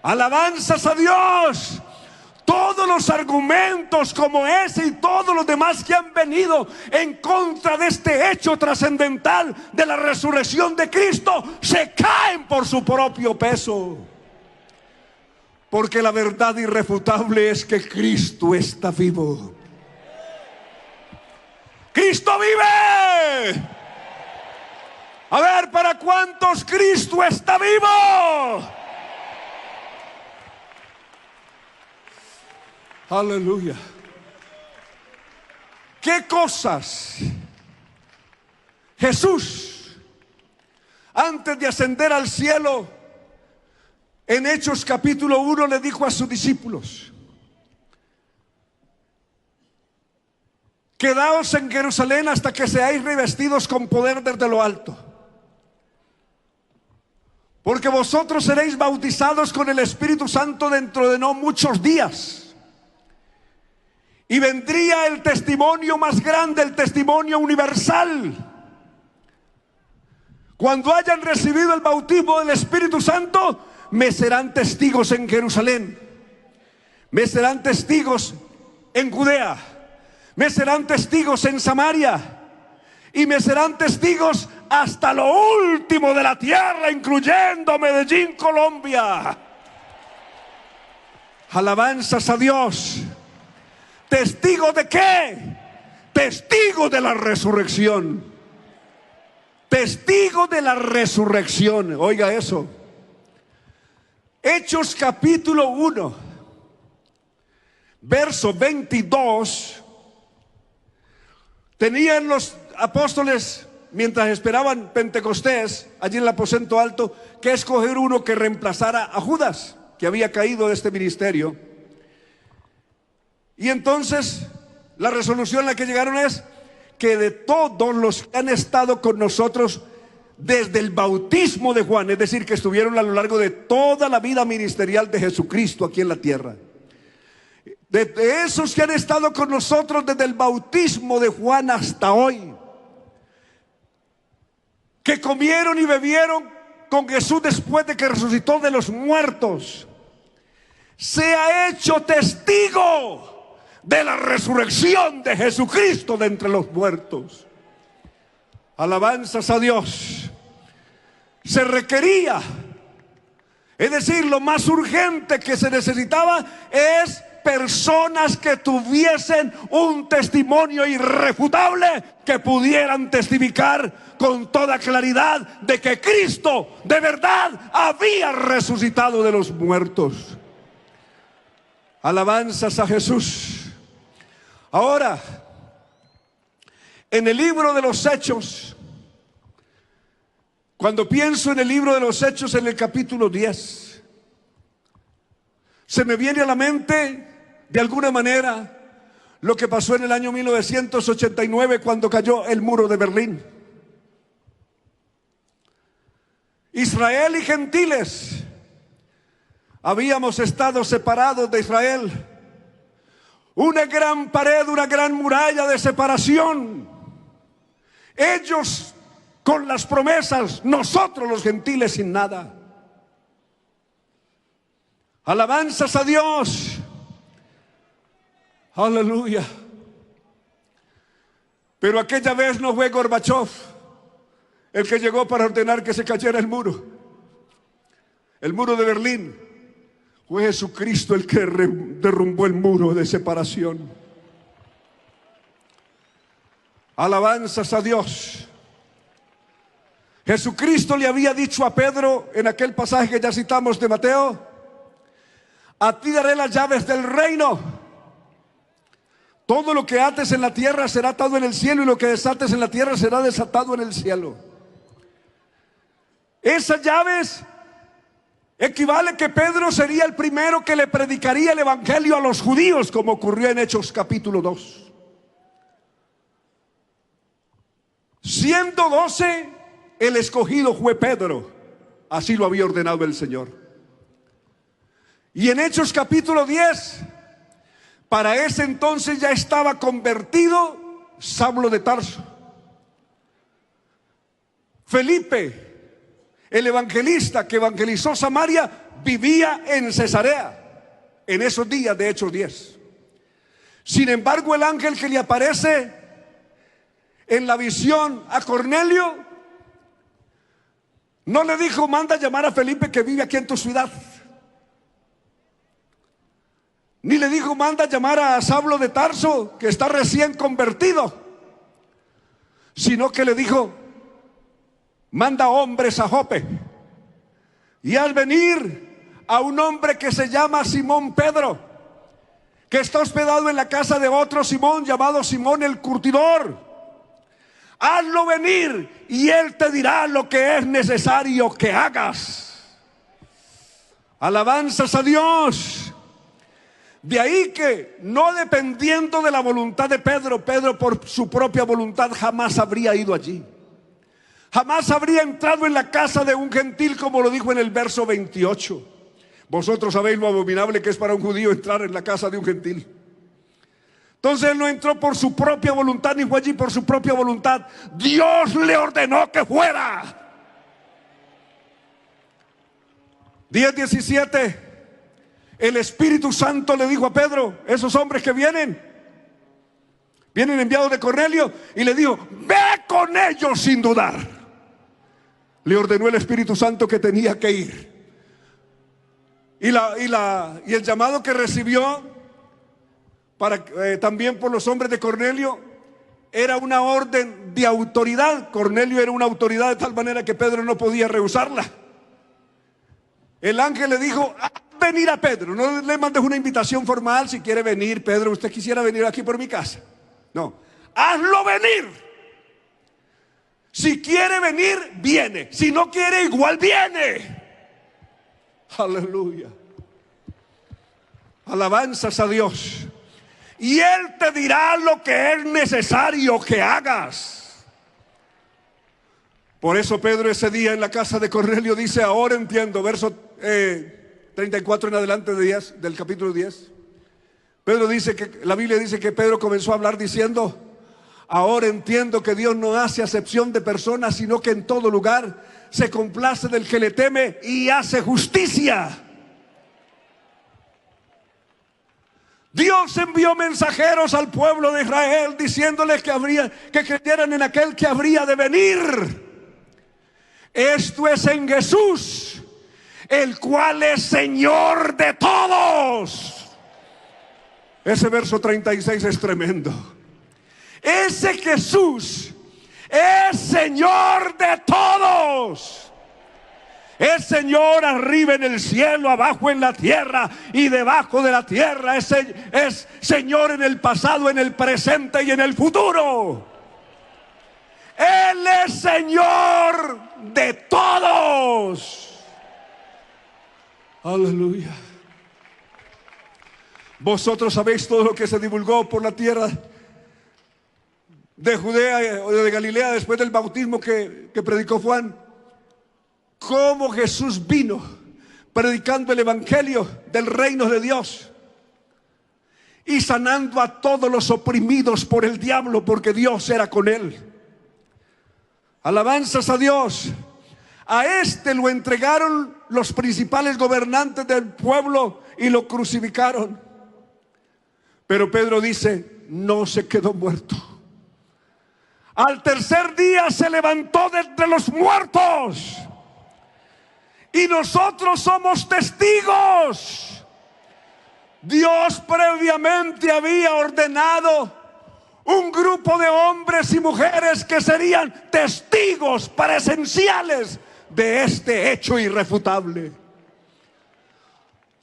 Alabanzas a Dios. Todos los argumentos como ese y todos los demás que han venido en contra de este hecho trascendental de la resurrección de Cristo se caen por su propio peso. Porque la verdad irrefutable es que Cristo está vivo. ¡Cristo vive! A ver, ¿para cuántos Cristo está vivo? Aleluya. ¿Qué cosas Jesús, antes de ascender al cielo, en Hechos capítulo 1 le dijo a sus discípulos: quedaos en Jerusalén hasta que seáis revestidos con poder desde lo alto, porque vosotros seréis bautizados con el Espíritu Santo dentro de no muchos días. Y vendría el testimonio más grande, el testimonio universal. Cuando hayan recibido el bautismo del Espíritu Santo, me serán testigos en Jerusalén, me serán testigos en Judea, me serán testigos en Samaria, y me serán testigos hasta lo último de la tierra, incluyendo Medellín, Colombia. Alabanzas a Dios. ¿Testigo de qué? Testigo de la resurrección. Testigo de la resurrección. Oiga eso. Hechos capítulo 1, verso 22. Tenían los apóstoles, mientras esperaban Pentecostés, allí en el aposento alto, que escoger uno que reemplazara a Judas, que había caído de este ministerio. Y entonces la resolución a la que llegaron es que de todos los que han estado con nosotros desde el bautismo de Juan, es decir, que estuvieron a lo largo de toda la vida ministerial de Jesucristo aquí en la tierra, de esos que han estado con nosotros desde el bautismo de Juan hasta hoy, que comieron y bebieron con Jesús después de que resucitó de los muertos, se ha hecho testigo de la resurrección de Jesucristo de entre los muertos. Alabanzas a Dios. Se requería, es decir, lo más urgente que se necesitaba es personas que tuviesen un testimonio irrefutable, que pudieran testificar con toda claridad de que Cristo de verdad había resucitado de los muertos. Alabanzas a Jesús. Ahora, en el libro de los Hechos, cuando pienso en el libro de los Hechos, en el capítulo 10, se me viene a la mente, de alguna manera, lo que pasó en el año 1989 cuando cayó el muro de Berlín. Israel y gentiles habíamos estado separados de Israel. Una gran pared, una gran muralla de separación. Ellos con las promesas, nosotros los gentiles sin nada. Alabanzas a Dios. Aleluya. Pero aquella vez no fue Gorbachov el que llegó para ordenar que se cayera el muro de Berlín. Fue Jesucristo el que derrumbó el muro de separación. Alabanzas a Dios. Jesucristo le había dicho a Pedro en aquel pasaje que ya citamos de Mateo: a ti daré las llaves del reino. Todo lo que ates en la tierra será atado en el cielo, y lo que desates en la tierra será desatado en el cielo. Esas llaves equivale que Pedro sería el primero que le predicaría el evangelio a los judíos, como ocurrió en Hechos capítulo 2. Siendo 12, el escogido fue Pedro. Así lo había ordenado el Señor. Y en Hechos capítulo 10, para ese entonces ya estaba convertido Saulo de Tarso. Felipe, el evangelista que evangelizó Samaria, vivía en Cesarea en esos días de Hechos 10. Sin embargo, el ángel que le aparece en la visión a Cornelio no le dijo: manda a llamar a Felipe que vive aquí en tu ciudad. Ni le dijo: manda a llamar a Saulo de Tarso que está recién convertido. Sino que le dijo: manda hombres a Jope y haz venir a un hombre que se llama Simón Pedro, que está hospedado en la casa de otro Simón llamado Simón el Curtidor. Hazlo venir y él te dirá lo que es necesario que hagas. Alabanzas a Dios. De ahí que, no dependiendo de la voluntad de Pedro, Pedro por su propia voluntad jamás habría ido allí. Jamás habría entrado en la casa de un gentil, como lo dijo en el verso 28. Vosotros sabéis lo abominable que es para un judío entrar en la casa de un gentil. Entonces él no entró por su propia voluntad, ni fue allí por su propia voluntad. Dios le ordenó que fuera. 10:17. El Espíritu Santo le dijo a Pedro: esos hombres que vienen enviados de Cornelio, y le dijo: ve con ellos sin dudar. Le ordenó el Espíritu Santo que tenía que ir. Y el llamado que recibió también por los hombres de Cornelio era una orden de autoridad. Cornelio era una autoridad de tal manera que Pedro no podía rehusarla. El ángel le dijo: venir a Pedro. No le mandes una invitación formal. Si quiere venir, Pedro, usted quisiera venir aquí por mi casa. No, hazlo venir. Si quiere venir, viene. Si no quiere, igual viene. Aleluya. Alabanzas a Dios. Y Él te dirá lo que es necesario que hagas. Por eso Pedro ese día en la casa de Cornelio dice: ahora entiendo, verso 34 en adelante del capítulo 10. Pedro dice que, la Biblia dice que Pedro comenzó a hablar diciendo: ahora entiendo que Dios no hace acepción de personas, sino que en todo lugar se complace del que le teme y hace justicia. Dios envió mensajeros al pueblo de Israel diciéndoles que creyeran en aquel que habría de venir. Esto es en Jesús, el cual es Señor de todos. Ese verso 36 es tremendo. Ese Jesús es Señor de todos. Es Señor arriba en el cielo, abajo en la tierra y debajo de la tierra. Es Señor en el pasado, en el presente y en el futuro. Él es Señor de todos. Aleluya. Vosotros sabéis todo lo que se divulgó por la tierra de Judea o de Galilea después del bautismo que predicó Juan. Cómo Jesús vino predicando el evangelio del reino de Dios y sanando a todos los oprimidos por el diablo, porque Dios era con él. Alabanzas a Dios. A este lo entregaron los principales gobernantes del pueblo y lo crucificaron. Pero Pedro dice: no se quedó muerto. Al tercer día se levantó de entre los muertos. Y nosotros somos testigos. Dios previamente había ordenado un grupo de hombres y mujeres que serían testigos presenciales de este hecho irrefutable.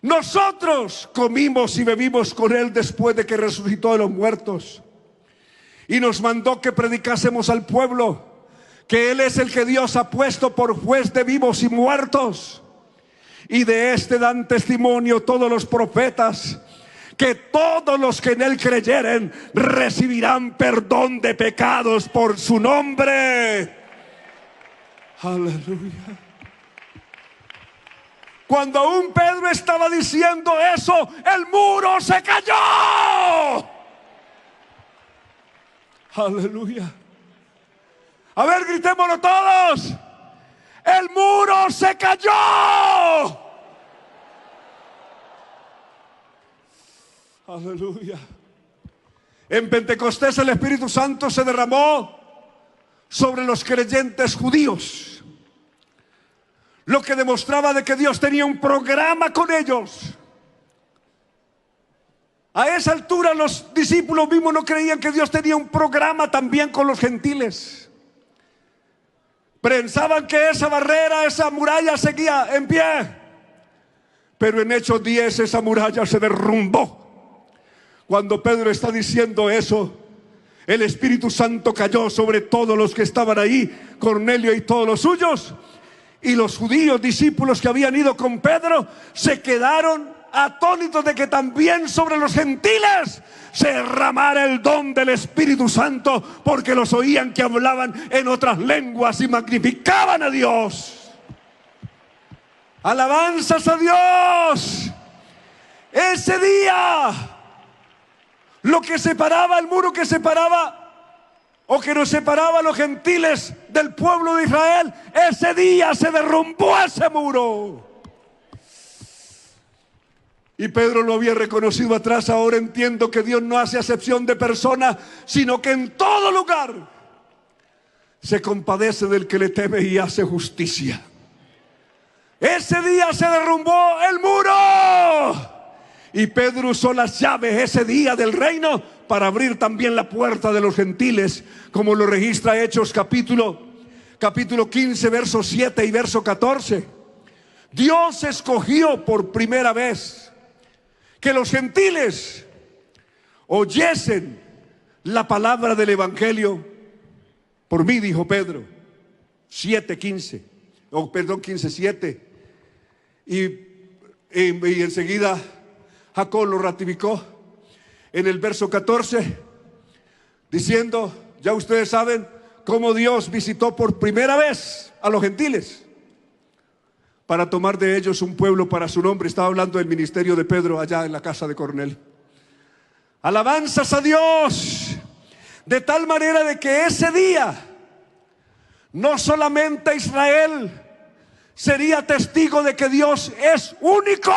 Nosotros comimos y bebimos con Él después de que resucitó de los muertos. Y nos mandó que predicásemos al pueblo que Él es el que Dios ha puesto por juez de vivos y muertos. Y de este dan testimonio todos los profetas, que todos los que en Él creyeren recibirán perdón de pecados por su nombre. Aleluya. Cuando aún Pedro estaba diciendo eso, el muro se cayó. Aleluya. A ver, gritémoslo todos. El muro se cayó. Aleluya. En Pentecostés el Espíritu Santo se derramó sobre los creyentes judíos, lo que demostraba de que Dios tenía un programa con ellos. A esa altura los discípulos mismos no creían que Dios tenía un programa también con los gentiles. Pensaban que esa barrera, esa muralla seguía en pie. Pero en Hechos 10 esa muralla se derrumbó. Cuando Pedro está diciendo eso, el Espíritu Santo cayó sobre todos los que estaban ahí, Cornelio y todos los suyos. y los judíos discípulos que habían ido con Pedro se quedaron atónitos de que también sobre los gentiles se derramara el don del Espíritu Santo, porque los oían que hablaban en otras lenguas y magnificaban a Dios. Alabanzas a Dios. Ese día, lo que separaba, el muro que separaba o que nos separaba a los gentiles del pueblo de Israel, ese día se derrumbó ese muro. Y Pedro lo había reconocido atrás. Ahora entiendo que Dios no hace acepción de personas, sino que en todo lugar se compadece del que le teme y hace justicia. Ese día se derrumbó el muro. Y Pedro usó las llaves ese día del reino para abrir también la puerta de los gentiles, como lo registra Hechos capítulo 15, verso 7 y verso 14. Dios escogió por primera vez que los gentiles oyesen la palabra del evangelio por mí, dijo Pedro. 15:7. Y enseguida Jacob lo ratificó en el verso 14, diciendo: ya ustedes saben cómo Dios visitó por primera vez a los gentiles para tomar de ellos un pueblo para su nombre. Estaba hablando del ministerio de Pedro allá en la casa de Cornelio. Alabanzas a Dios. De tal manera de que ese día no solamente Israel sería testigo de que Dios es único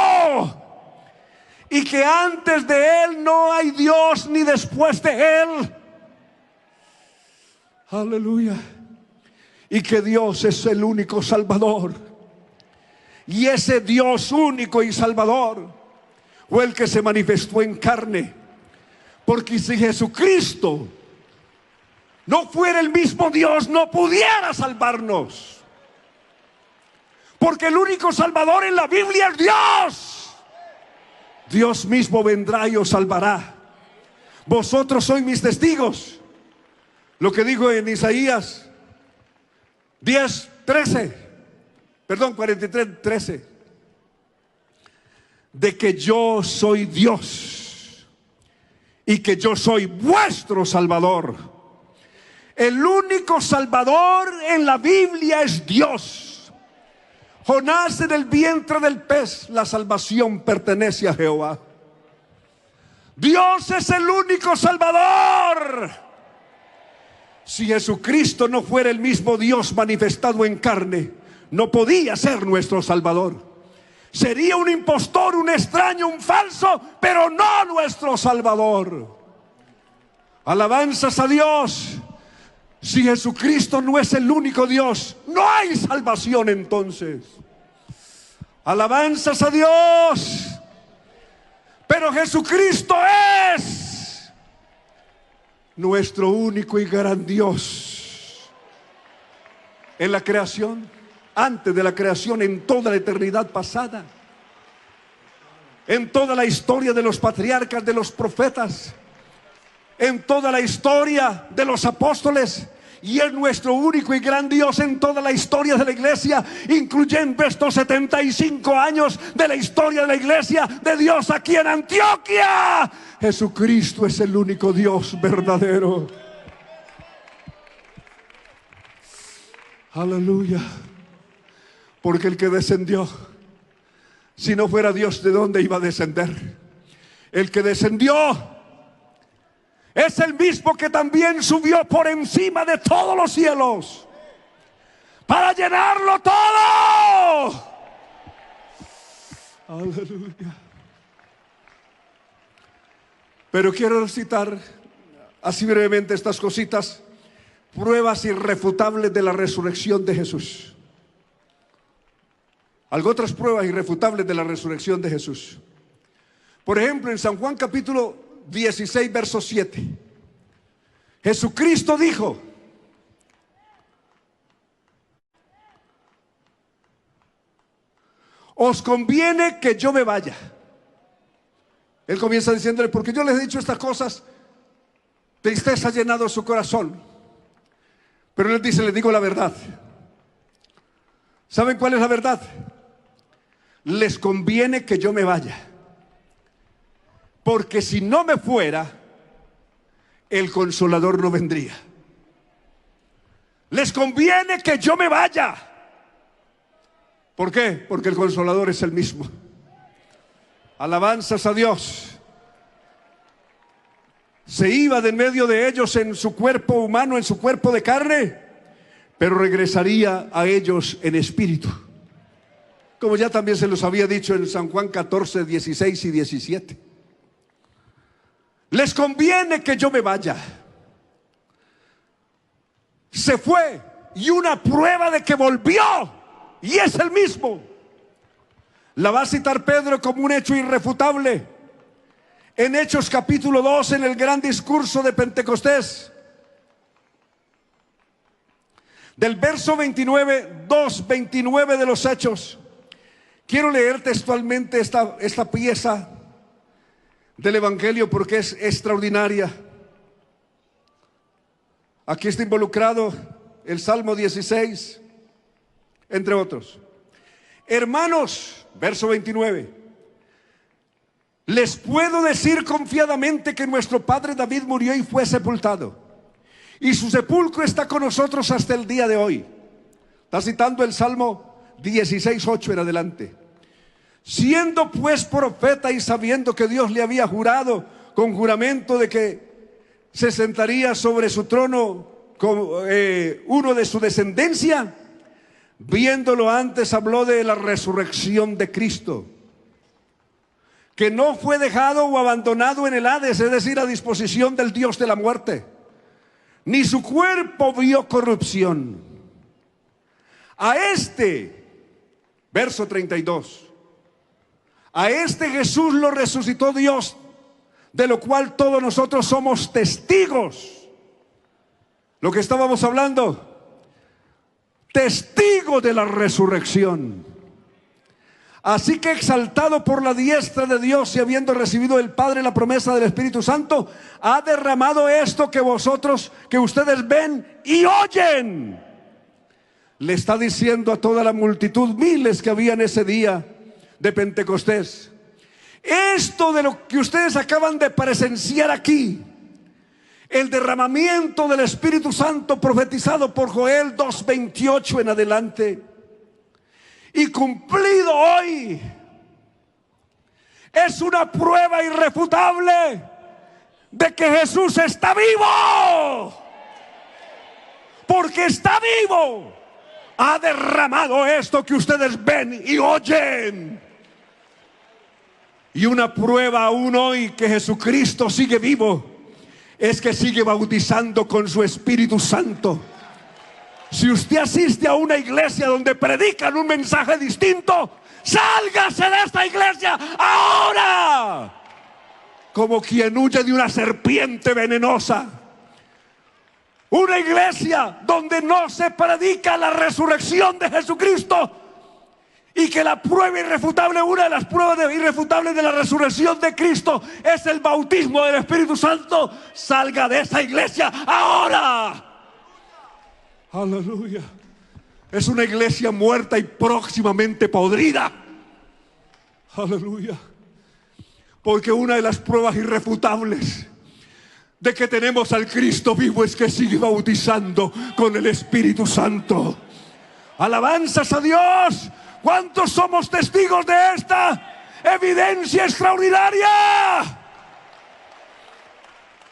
y que antes de Él no hay Dios ni después de Él. Aleluya. Y que Dios es el único Salvador. Y ese Dios único y Salvador fue el que se manifestó en carne. Porque si Jesucristo no fuera el mismo Dios, no pudiera salvarnos. Porque el único Salvador en la Biblia es Dios. Dios mismo vendrá y os salvará. Vosotros sois mis testigos. Lo que dijo en Isaías 43:13, de que yo soy Dios y que yo soy vuestro Salvador. El único Salvador en la Biblia es Dios. Jonás en el vientre del pez, la salvación pertenece a Jehová. Dios es el único Salvador. Si Jesucristo no fuera el mismo Dios manifestado en carne, no podía ser nuestro Salvador. Sería un impostor, un extraño, un falso, pero no nuestro Salvador. Alabanzas a Dios. Si Jesucristo no es el único Dios, no hay salvación entonces. Alabanzas a Dios. Pero Jesucristo es nuestro único y gran Dios. En la creación, antes de la creación, en toda la eternidad pasada, en toda la historia de los patriarcas, de los profetas, en toda la historia de los apóstoles, y es nuestro único y gran Dios en toda la historia de la iglesia, incluyendo estos 75 años de la historia de la iglesia de Dios aquí en Antioquia. Jesucristo es el único Dios verdadero. Aleluya. Porque el que descendió, si no fuera Dios, ¿de dónde iba a descender? El que descendió es el mismo que también subió por encima de todos los cielos para llenarlo todo. Aleluya. Pero quiero citar así brevemente estas cositas, pruebas irrefutables de la resurrección de Jesús. Algo otras pruebas irrefutables de la resurrección de Jesús. Por ejemplo, en San Juan capítulo 16, verso 7, Jesucristo dijo: os conviene que yo me vaya. Él comienza diciéndole: porque yo les he dicho estas cosas, tristeza ha llenado su corazón. Pero él dice: les digo la verdad, ¿Saben cuál es la verdad? Les conviene que yo me vaya, porque si no me fuera, el Consolador no vendría. Les conviene que yo me vaya. ¿Por qué? Porque el Consolador es el mismo. Alabanzas a Dios. Se iba de en medio de ellos en su cuerpo humano, en su cuerpo de carne, pero regresaría a ellos en espíritu, como ya también se los había dicho en San Juan 14, 16 y 17. Les conviene que yo me vaya. Se fue, y una prueba de que volvió, y es el mismo, la va a citar Pedro como un hecho irrefutable en Hechos capítulo 2, en el gran discurso de Pentecostés. Del verso 29, 2:29 de los Hechos. Quiero leer textualmente esta pieza del Evangelio porque es extraordinaria. Aquí está involucrado el Salmo 16, entre otros. Hermanos, verso 29. Les puedo decir confiadamente que nuestro padre David murió y fue sepultado, y su sepulcro está con nosotros hasta el día de hoy. Está citando el Salmo 16:8 en adelante. Siendo pues profeta y sabiendo que Dios le había jurado con juramento de que se sentaría sobre su trono como uno de su descendencia, viéndolo antes habló de la resurrección de Cristo, que no fue dejado o abandonado en el Hades, es decir, a disposición del Dios de la muerte, ni su cuerpo vio corrupción. A este, verso 32, a este Jesús lo resucitó Dios, de lo cual todos nosotros somos testigos. Lo que estábamos hablando, testigo de la resurrección. Así que exaltado por la diestra de Dios y habiendo recibido del Padre la promesa del Espíritu Santo, ha derramado esto que ustedes ven y oyen. Le está diciendo a toda la multitud, miles que había en ese día de Pentecostés: esto de lo que ustedes acaban de presenciar aquí, el derramamiento del Espíritu Santo profetizado por Joel 2:28 en adelante, y cumplido hoy, es una prueba irrefutable de que Jesús está vivo. Porque está vivo, ha derramado esto que ustedes ven y oyen. Y una prueba aún hoy que Jesucristo sigue vivo es que sigue bautizando con su Espíritu Santo. Si usted asiste a una iglesia donde predican un mensaje distinto, sálgase de esta iglesia ahora, como quien huye de una serpiente venenosa. Una iglesia donde no se predica la resurrección de Jesucristo, y que la prueba irrefutable, una de las pruebas irrefutables de la resurrección de Cristo es el bautismo del Espíritu Santo. Salga de esa iglesia ahora. Aleluya. Es una iglesia muerta y próximamente podrida. Aleluya. Porque una de las pruebas irrefutables de que tenemos al Cristo vivo es que sigue bautizando con el Espíritu Santo. Alabanzas a Dios. ¿Cuántos somos testigos de esta evidencia extraordinaria?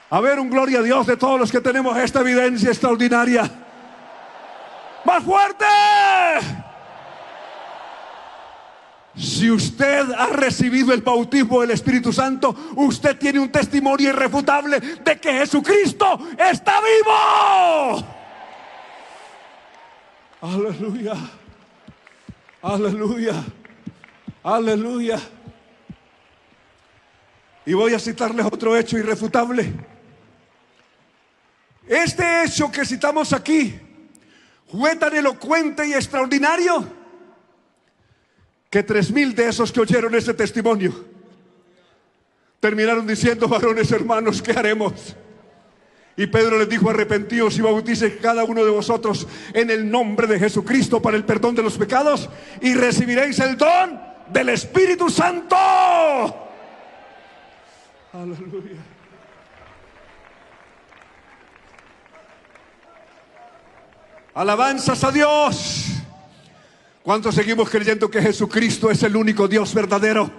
A ver, un gloria a Dios de todos los que tenemos esta evidencia extraordinaria. ¡Más fuerte! Si usted ha recibido el bautismo del Espíritu Santo, usted tiene un testimonio irrefutable de que Jesucristo está vivo. Aleluya. Aleluya. Aleluya. Y voy a citarles otro hecho irrefutable. Este hecho que citamos aquí fue tan elocuente y extraordinario que 3,000 de esos que oyeron ese testimonio terminaron diciendo: varones hermanos, ¿qué haremos? Y Pedro les dijo: arrepentíos y bautícese cada uno de vosotros en el nombre de Jesucristo para el perdón de los pecados, y recibiréis el don del Espíritu Santo. Aleluya. Alabanzas a Dios. ¿Cuántos seguimos creyendo que Jesucristo es el único Dios verdadero?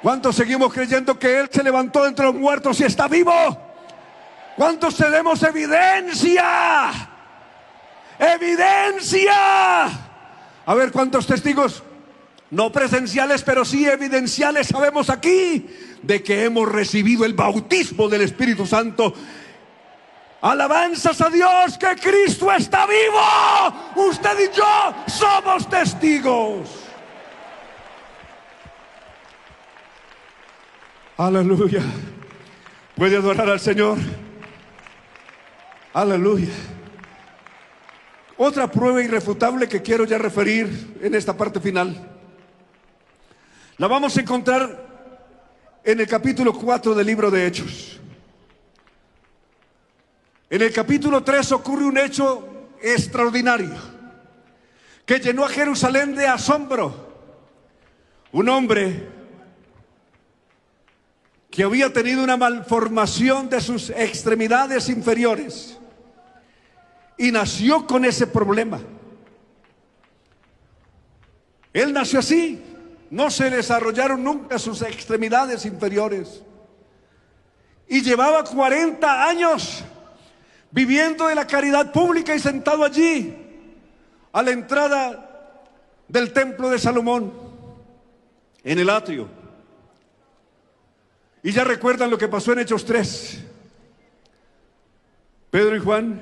¿Cuántos seguimos creyendo que Él se levantó de entre los muertos y está vivo? ¿Cuántos tenemos evidencia? ¡Evidencia! A ver, ¿cuántos testigos? No presenciales, pero sí evidenciales sabemos aquí de que hemos recibido el bautismo del Espíritu Santo. Alabanzas a Dios, que Cristo está vivo. Usted y yo somos testigos. Aleluya. ¿Puede adorar al Señor? Aleluya. Otra prueba irrefutable que quiero ya referir en esta parte final, la vamos a encontrar en el capítulo 4 del libro de Hechos. En el capítulo 3 ocurre un hecho extraordinario que llenó a Jerusalén de asombro. Un hombre que había tenido una malformación de sus extremidades inferiores y nació con ese problema. Él nació así, no se desarrollaron nunca sus extremidades inferiores, y llevaba 40 años viviendo de la caridad pública y sentado allí a la entrada del templo de Salomón, en el atrio. Y ya recuerdan lo que pasó en Hechos 3. Pedro y Juan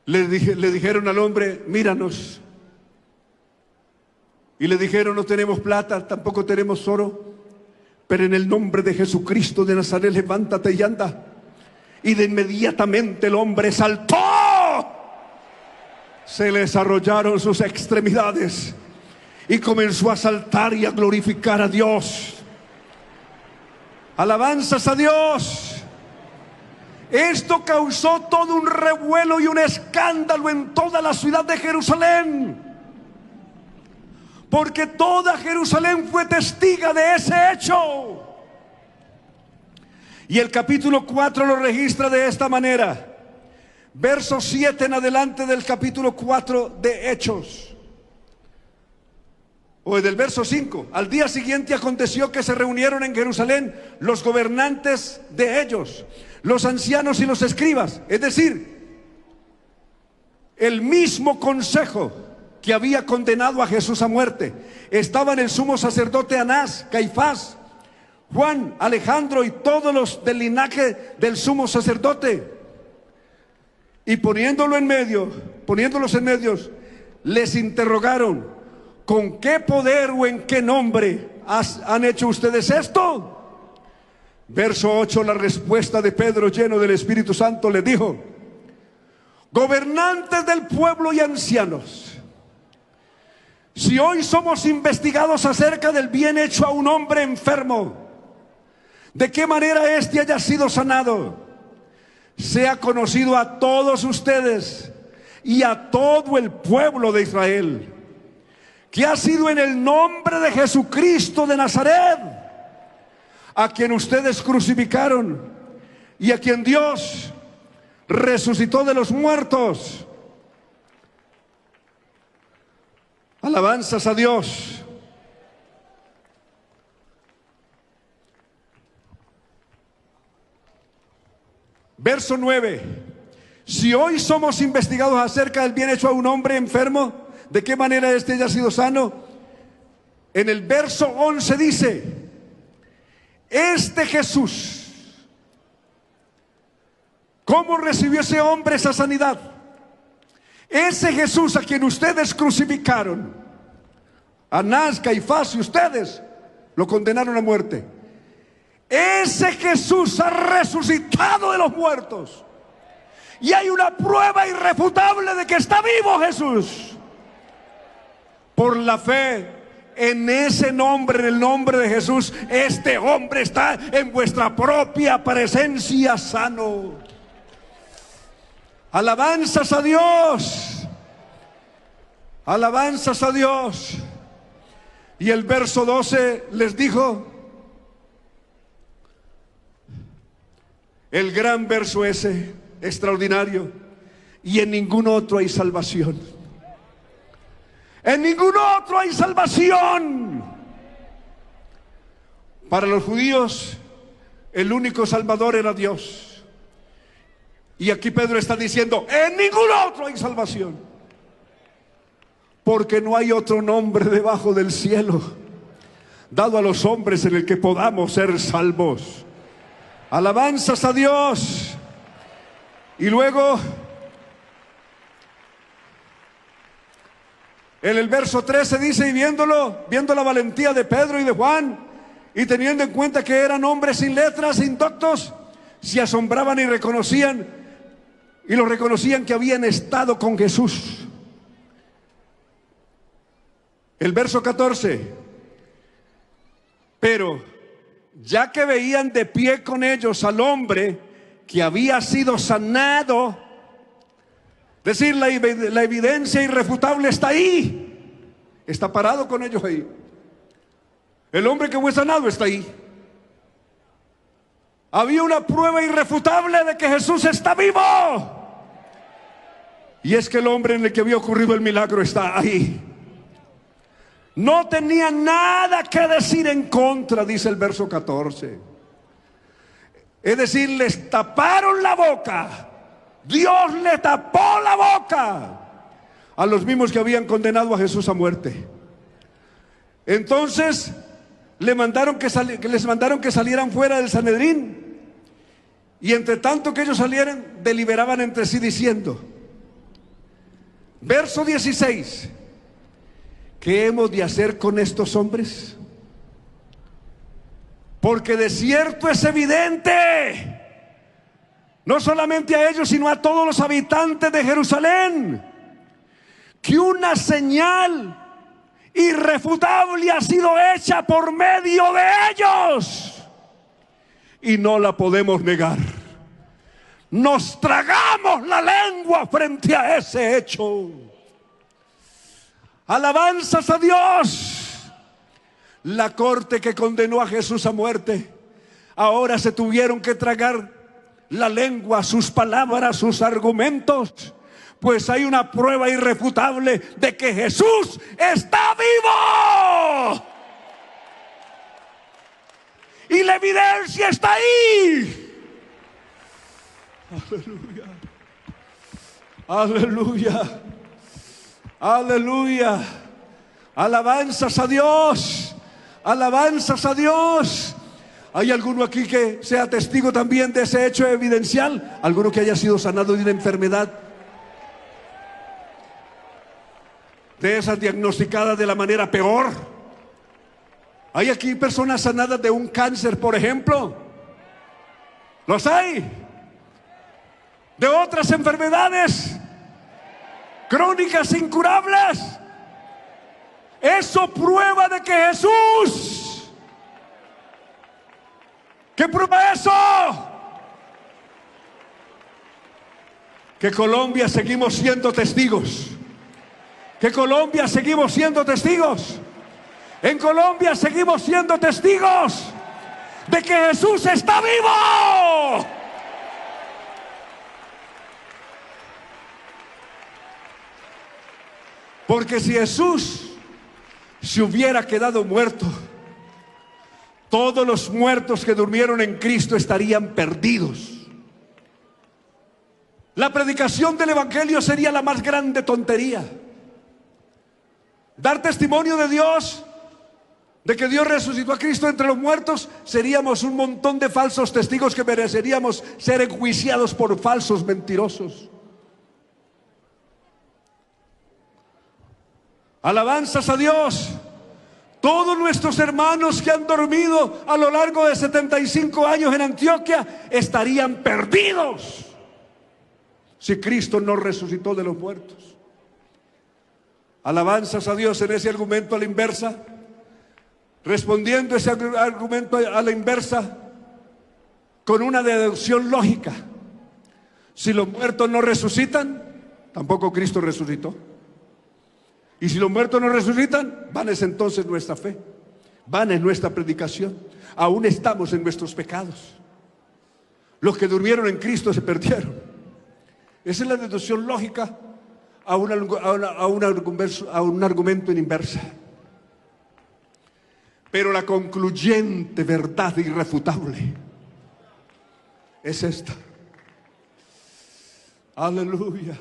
le dijeron al hombre: míranos. Y le dijeron: no tenemos plata, tampoco tenemos oro, pero en el nombre de Jesucristo de Nazaret, levántate y anda. Y de inmediatamente el hombre saltó. Se le desarrollaron sus extremidades y comenzó a saltar y a glorificar a Dios. Alabanzas a Dios. Esto causó todo un revuelo y un escándalo en toda la ciudad de Jerusalén, porque toda Jerusalén fue testiga de ese hecho. Y el capítulo 4 lo registra de esta manera. Verso 7 en adelante del capítulo 4 de Hechos. O del verso 5. Al día siguiente aconteció que se reunieron en Jerusalén los gobernantes de ellos, los ancianos y los escribas. Es decir, el mismo consejo que había condenado a Jesús a muerte. Estaban el sumo sacerdote Anás, Caifás, Juan, Alejandro y todos los del linaje del sumo sacerdote. Y poniéndolos en medio, les interrogaron: ¿con qué poder o en qué nombre han hecho ustedes esto? Verso 8, la respuesta de Pedro, lleno del Espíritu Santo, les dijo: gobernantes del pueblo y ancianos, si hoy somos investigados acerca del bien hecho a un hombre enfermo, de qué manera éste haya sido sanado, sea conocido a todos ustedes y a todo el pueblo de Israel, que ha sido en el nombre de Jesucristo de Nazaret, a quien ustedes crucificaron y a quien Dios resucitó de los muertos. Alabanzas a Dios. Verso 9. Si hoy somos investigados acerca del bien hecho a un hombre enfermo, ¿de qué manera éste haya sido sano? En el verso 11 dice: este Jesús, ¿cómo recibió ese hombre esa sanidad? Ese Jesús a quien ustedes crucificaron, Anás, Caifás y ustedes lo condenaron a muerte, ese Jesús ha resucitado de los muertos. Y hay una prueba irrefutable de que está vivo Jesús. Por la fe en ese nombre, en el nombre de Jesús, este hombre está en vuestra propia presencia sano. Alabanzas a Dios. Alabanzas a Dios. Y el verso 12 les dijo, el gran verso ese, extraordinario: y en ningún otro hay salvación. En ningún otro hay salvación. Para los judíos, el único salvador era Dios. Y aquí Pedro está diciendo, en ningún otro hay salvación. Porque no hay otro nombre debajo del cielo dado a los hombres en el que podamos ser salvos. Alabanzas a Dios. Y luego, en el verso 13 dice, y viendo la valentía de Pedro y de Juan, y teniendo en cuenta que eran hombres sin letras, indoctos, se asombraban y los reconocían que habían estado con Jesús. El verso 14, pero ya que veían de pie con ellos al hombre que había sido sanado, es decir, la evidencia irrefutable está ahí, está parado con ellos ahí. El hombre que fue sanado está ahí. Había una prueba irrefutable de que Jesús está vivo. Y es que el hombre en el que había ocurrido el milagro está ahí. No tenía nada que decir en contra, dice el verso 14. Es decir, les taparon la boca. Dios le tapó la boca a los mismos que habían condenado a Jesús a muerte. Entonces les mandaron que salieran fuera del Sanedrín. Y entre tanto que ellos salieran, deliberaban entre sí diciendo, verso 16, ¿qué hemos de hacer con estos hombres? Porque de cierto es evidente, no solamente a ellos, sino a todos los habitantes de Jerusalén, que una señal irrefutable ha sido hecha por medio de ellos, y no la podemos negar. Nos tragamos la lengua frente a ese hecho. Alabanzas a Dios. La corte que condenó a Jesús a muerte, ahora se tuvieron que tragar la lengua, sus palabras, sus argumentos, pues hay una prueba irrefutable de que Jesús está vivo. Y la evidencia está ahí. Aleluya. Aleluya. Aleluya. Alabanzas a Dios. Alabanzas a Dios. ¿Hay alguno aquí que sea testigo también de ese hecho evidencial? ¿Alguno que haya sido sanado de una enfermedad? De esas diagnosticadas de la manera peor. ¿Hay aquí personas sanadas de un cáncer, por ejemplo? ¿Los hay? ¿De otras enfermedades crónicas incurables? Eso prueba de que Jesús. ¿Qué prueba eso? Que Colombia seguimos siendo testigos. Que Colombia seguimos siendo testigos. En Colombia seguimos siendo testigos de que Jesús está vivo. Porque si Jesús se hubiera quedado muerto, todos los muertos que durmieron en Cristo estarían perdidos. La predicación del Evangelio sería la más grande tontería. Dar testimonio de Dios, de que Dios resucitó a Cristo entre los muertos, seríamos un montón de falsos testigos que mereceríamos ser enjuiciados por falsos mentirosos. Alabanzas a Dios. Todos nuestros hermanos que han dormido a lo largo de 75 años en Antioquia estarían perdidos si Cristo no resucitó de los muertos. Alabanzas a Dios. En ese argumento a la inversa, respondiendo ese argumento a la inversa con una deducción lógica. Si los muertos no resucitan, tampoco Cristo resucitó. Y si los muertos no resucitan, vana es entonces nuestra fe, vana es nuestra predicación. Aún estamos en nuestros pecados. Los que durmieron en Cristo se perdieron. Esa es la deducción lógica a un argumento en inversa. Pero la concluyente verdad irrefutable es esta. Aleluya.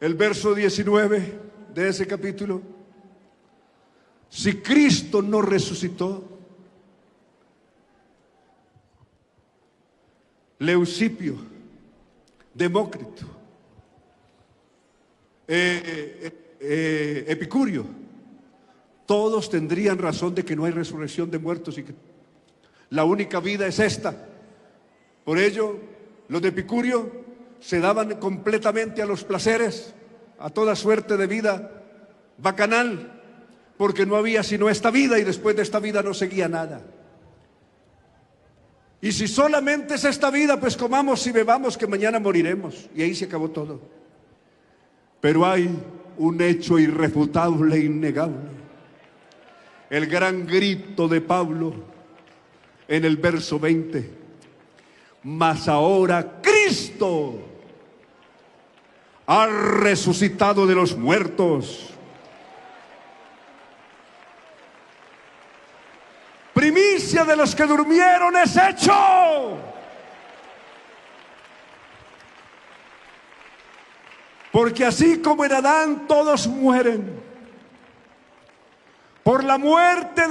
El verso 19 de ese capítulo. Si Cristo no resucitó, Leucipo, Demócrito, Epicurio, todos tendrían razón de que no hay resurrección de muertos y que la única vida es esta. Por ello, los de Epicurio se daban completamente a los placeres, a toda suerte de vida bacanal, porque no había sino esta vida y después de esta vida no seguía nada. Y si solamente es esta vida, pues comamos y bebamos que mañana moriremos. Y ahí se acabó todo. Pero hay un hecho irrefutable e innegable. El gran grito de Pablo en el verso 20. Mas ahora Cristo ha resucitado de los muertos. Primicia de los que durmieron es hecho. Porque así como en Adán todos mueren, por la muerte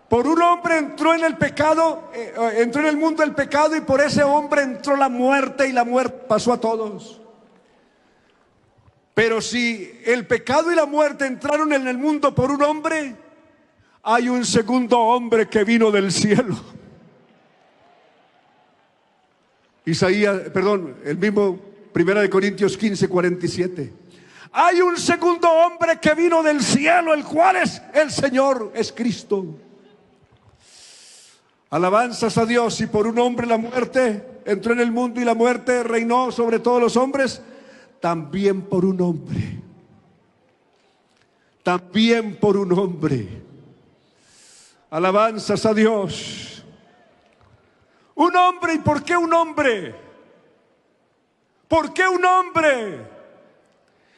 por un hombre entró en el pecado, entró en el mundo el pecado, y por ese hombre entró la muerte, y la muerte pasó a todos. Pero si el pecado y la muerte entraron en el mundo por un hombre, hay un segundo hombre que vino del cielo. El mismo 1 Corintios 15:47. Hay un segundo hombre que vino del cielo, el cual es el Señor, es Cristo. Alabanzas a Dios. Y por un hombre la muerte entró en el mundo y la muerte reinó sobre todos los hombres, también por un hombre. También por un hombre. Alabanzas a Dios. Un hombre. ¿Y por qué un hombre? ¿Por qué un hombre?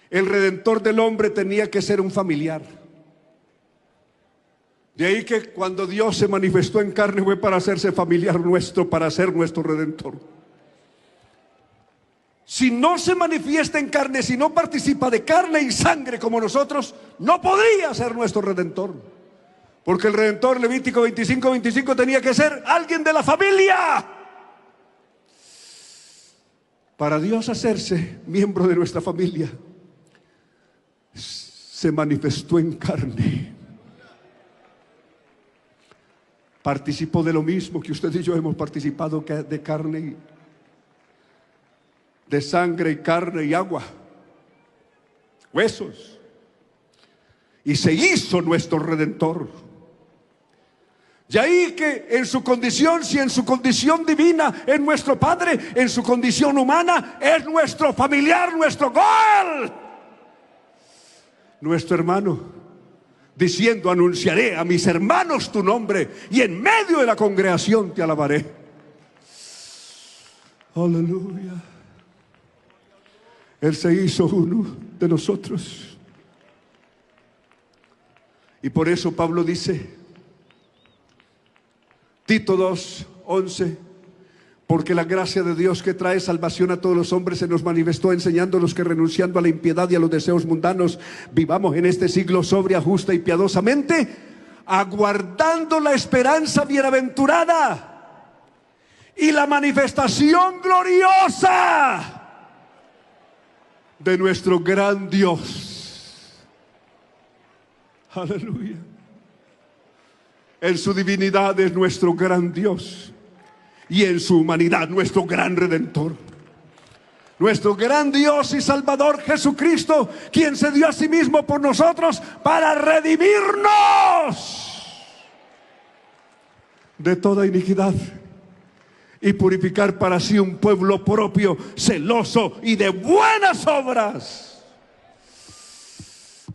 El redentor del hombre tenía que ser un familiar. De ahí que cuando Dios se manifestó en carne fue para hacerse familiar nuestro, para ser nuestro redentor. Si no se manifiesta en carne, si no participa de carne y sangre como nosotros, no podría ser nuestro redentor. Porque el redentor, Levítico 25:25, tenía que ser alguien de la familia. Para Dios hacerse miembro de nuestra familia, se manifestó en carne. Participó de lo mismo que usted y yo hemos participado, de carne, de sangre y carne y agua, huesos, y se hizo nuestro redentor. Y ahí que en su condición, si en su condición divina es nuestro Padre, en su condición humana es nuestro familiar, nuestro gol, nuestro hermano. Diciendo: anunciaré a mis hermanos tu nombre, y en medio de la congregación te alabaré. Aleluya. Él se hizo uno de nosotros. Y por eso Pablo dice, Tito 2:11, porque la gracia de Dios que trae salvación a todos los hombres se nos manifestó, enseñándonos que renunciando a la impiedad y a los deseos mundanos, vivamos en este siglo sobria, justa y piadosamente, aguardando la esperanza bienaventurada y la manifestación gloriosa de nuestro gran Dios. Aleluya. En su divinidad es nuestro gran Dios, y en su humanidad nuestro gran Redentor. Nuestro gran Dios y Salvador Jesucristo, quien se dio a sí mismo por nosotros para redimirnos de toda iniquidad y purificar para sí un pueblo propio, celoso y de buenas obras.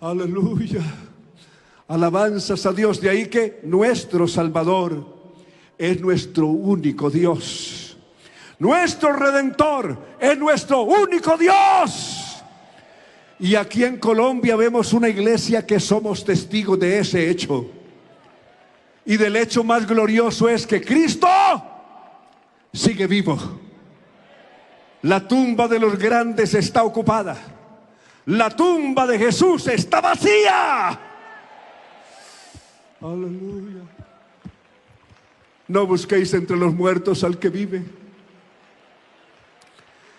Aleluya. Alabanzas a Dios. De ahí que nuestro Salvador es nuestro único Dios. Nuestro Redentor es nuestro único Dios. Y aquí en Colombia vemos una iglesia que somos testigos de ese hecho. Y del hecho más glorioso es que Cristo sigue vivo. La tumba de los grandes está ocupada. La tumba de Jesús está vacía. Aleluya. No busquéis entre los muertos al que vive.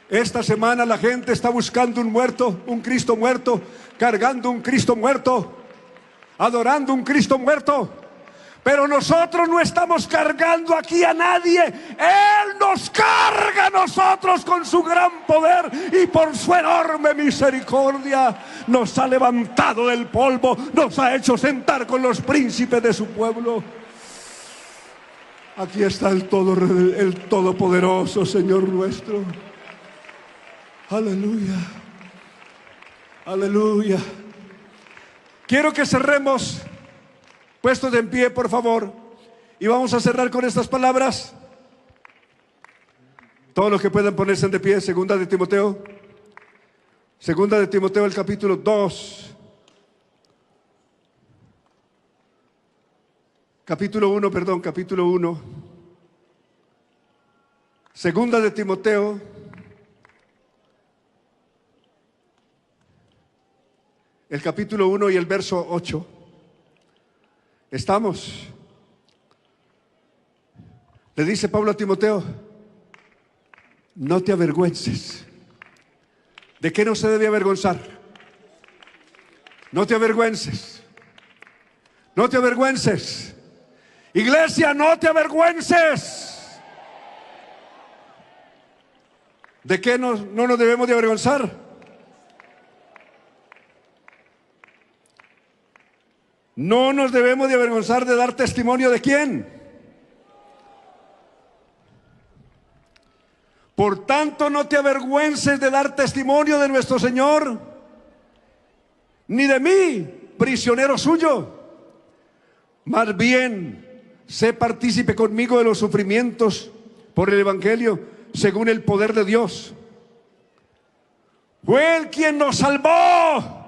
Esta semana la gente está buscando un muerto, un Cristo muerto, cargando un Cristo muerto, adorando un Cristo muerto. Pero nosotros no estamos cargando aquí a nadie. Él nos carga a nosotros con su gran poder y por su enorme misericordia nos ha levantado del polvo, nos ha hecho sentar con los príncipes de su pueblo. Aquí está el Todopoderoso Señor nuestro. Aleluya. Aleluya. Quiero que cerremos puestos en pie, por favor. Y vamos a cerrar con estas palabras. Todos los que puedan ponerse de pie. Segunda de Timoteo, el capítulo 2. Capítulo 1. Segunda de Timoteo, el capítulo 1 y el verso 8. ¿Estamos? Le dice Pablo a Timoteo: no te avergüences. ¿De qué no se debe avergonzar? No te avergüences. No te avergüences. Iglesia, no te avergüences. ¿De qué no nos debemos de avergonzar? No nos debemos de avergonzar de dar testimonio ¿de quién? Por tanto, no te avergüences de dar testimonio de nuestro Señor, ni de mí, prisionero suyo. Más bien, sé partícipe conmigo de los sufrimientos por el Evangelio, según el poder de Dios. Fue Él quien nos salvó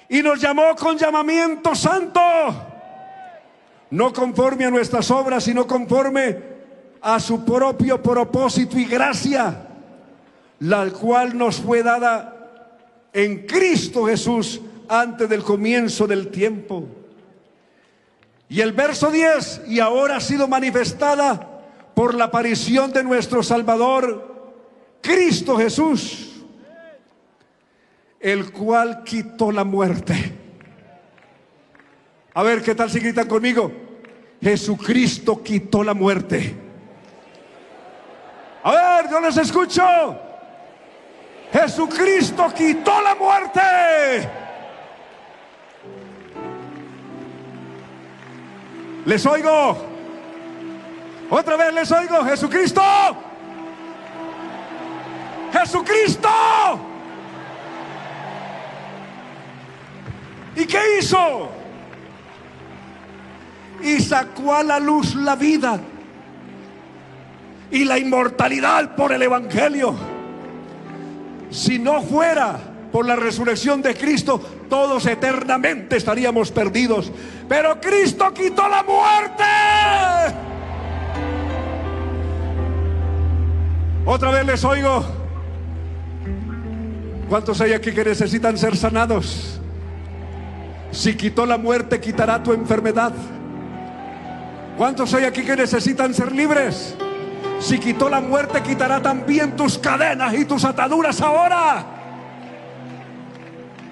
y nos llamó con llamamiento santo, no conforme a nuestras obras, sino conforme a su propio propósito y gracia, la cual nos fue dada en Cristo Jesús antes del comienzo del tiempo. Y el verso 10: y ahora ha sido manifestada por la aparición de nuestro Salvador, Cristo Jesús, el cual quitó la muerte. A ver, ¿qué tal si gritan conmigo? Jesucristo quitó la muerte. A ver, yo les escucho. Jesucristo quitó la muerte. Les oigo. Otra vez les oigo. Jesucristo. Jesucristo. ¿Y qué hizo? Y sacó a la luz la vida y la inmortalidad por el Evangelio. Si no fuera por la resurrección de Cristo, todos eternamente estaríamos perdidos. Pero Cristo quitó la muerte. Otra vez les oigo. ¿Cuántos hay aquí que necesitan ser sanados? Si quitó la muerte, quitará tu enfermedad. ¿Cuántos hay aquí que necesitan ser libres? Si quitó la muerte, quitará también tus cadenas y tus ataduras ahora.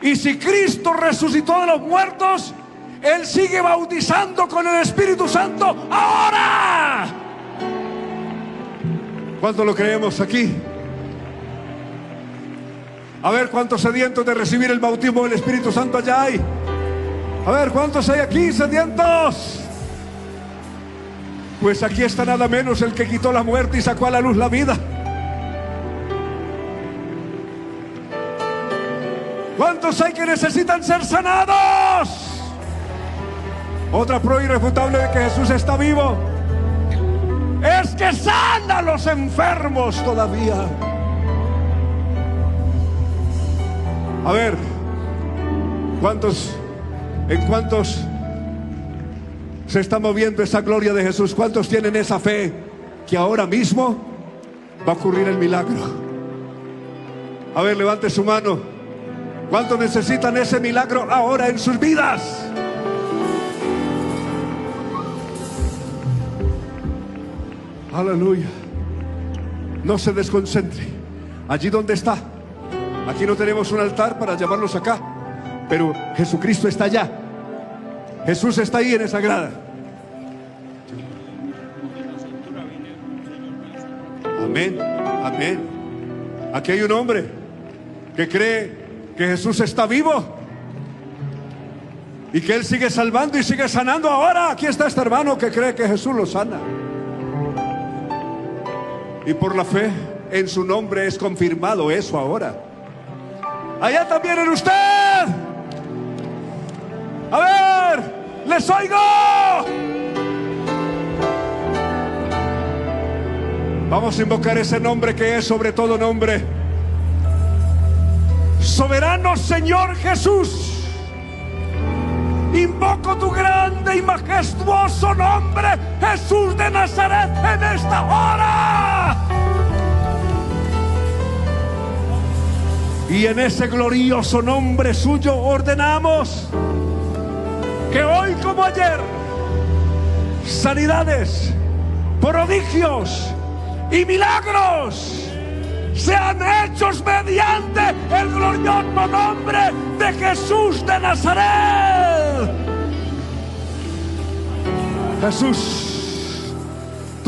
Y si Cristo resucitó de los muertos, Él sigue bautizando con el Espíritu Santo ahora. ¿Cuánto lo creemos aquí? A ver cuántos sedientos de recibir el bautismo del Espíritu Santo allá hay. A ver cuántos hay aquí sedientos. Pues aquí está nada menos el que quitó la muerte y sacó a la luz la vida. ¿Cuántos hay que necesitan ser sanados? Otra prueba irrefutable de que Jesús está vivo es que sana a los enfermos todavía. A ver, ¿en cuántos se está moviendo esa gloria de Jesús? ¿Cuántos tienen esa fe que ahora mismo va a ocurrir el milagro? A ver, levante su mano. ¿Cuántos necesitan ese milagro ahora en sus vidas? Aleluya. No se desconcentre. Allí donde está. Aquí no tenemos un altar para llamarlos acá, pero Jesucristo está allá. Jesús está ahí en esa grada. Amén, amén. Aquí hay un hombre que cree que Jesús está vivo y que Él sigue salvando y sigue sanando ahora. Aquí está este hermano que cree que Jesús lo sana. Y por la fe en su nombre es confirmado eso ahora. Allá también en usted. A ver, les oigo. Vamos a invocar ese nombre que es sobre todo nombre. Soberano Señor Jesús, invoco tu grande y majestuoso nombre, Jesús de Nazaret, en esta hora. Y en ese glorioso nombre suyo ordenamos que hoy como ayer sanidades, prodigios y milagros sean hechos mediante el glorioso nombre de Jesús de Nazaret. Jesús,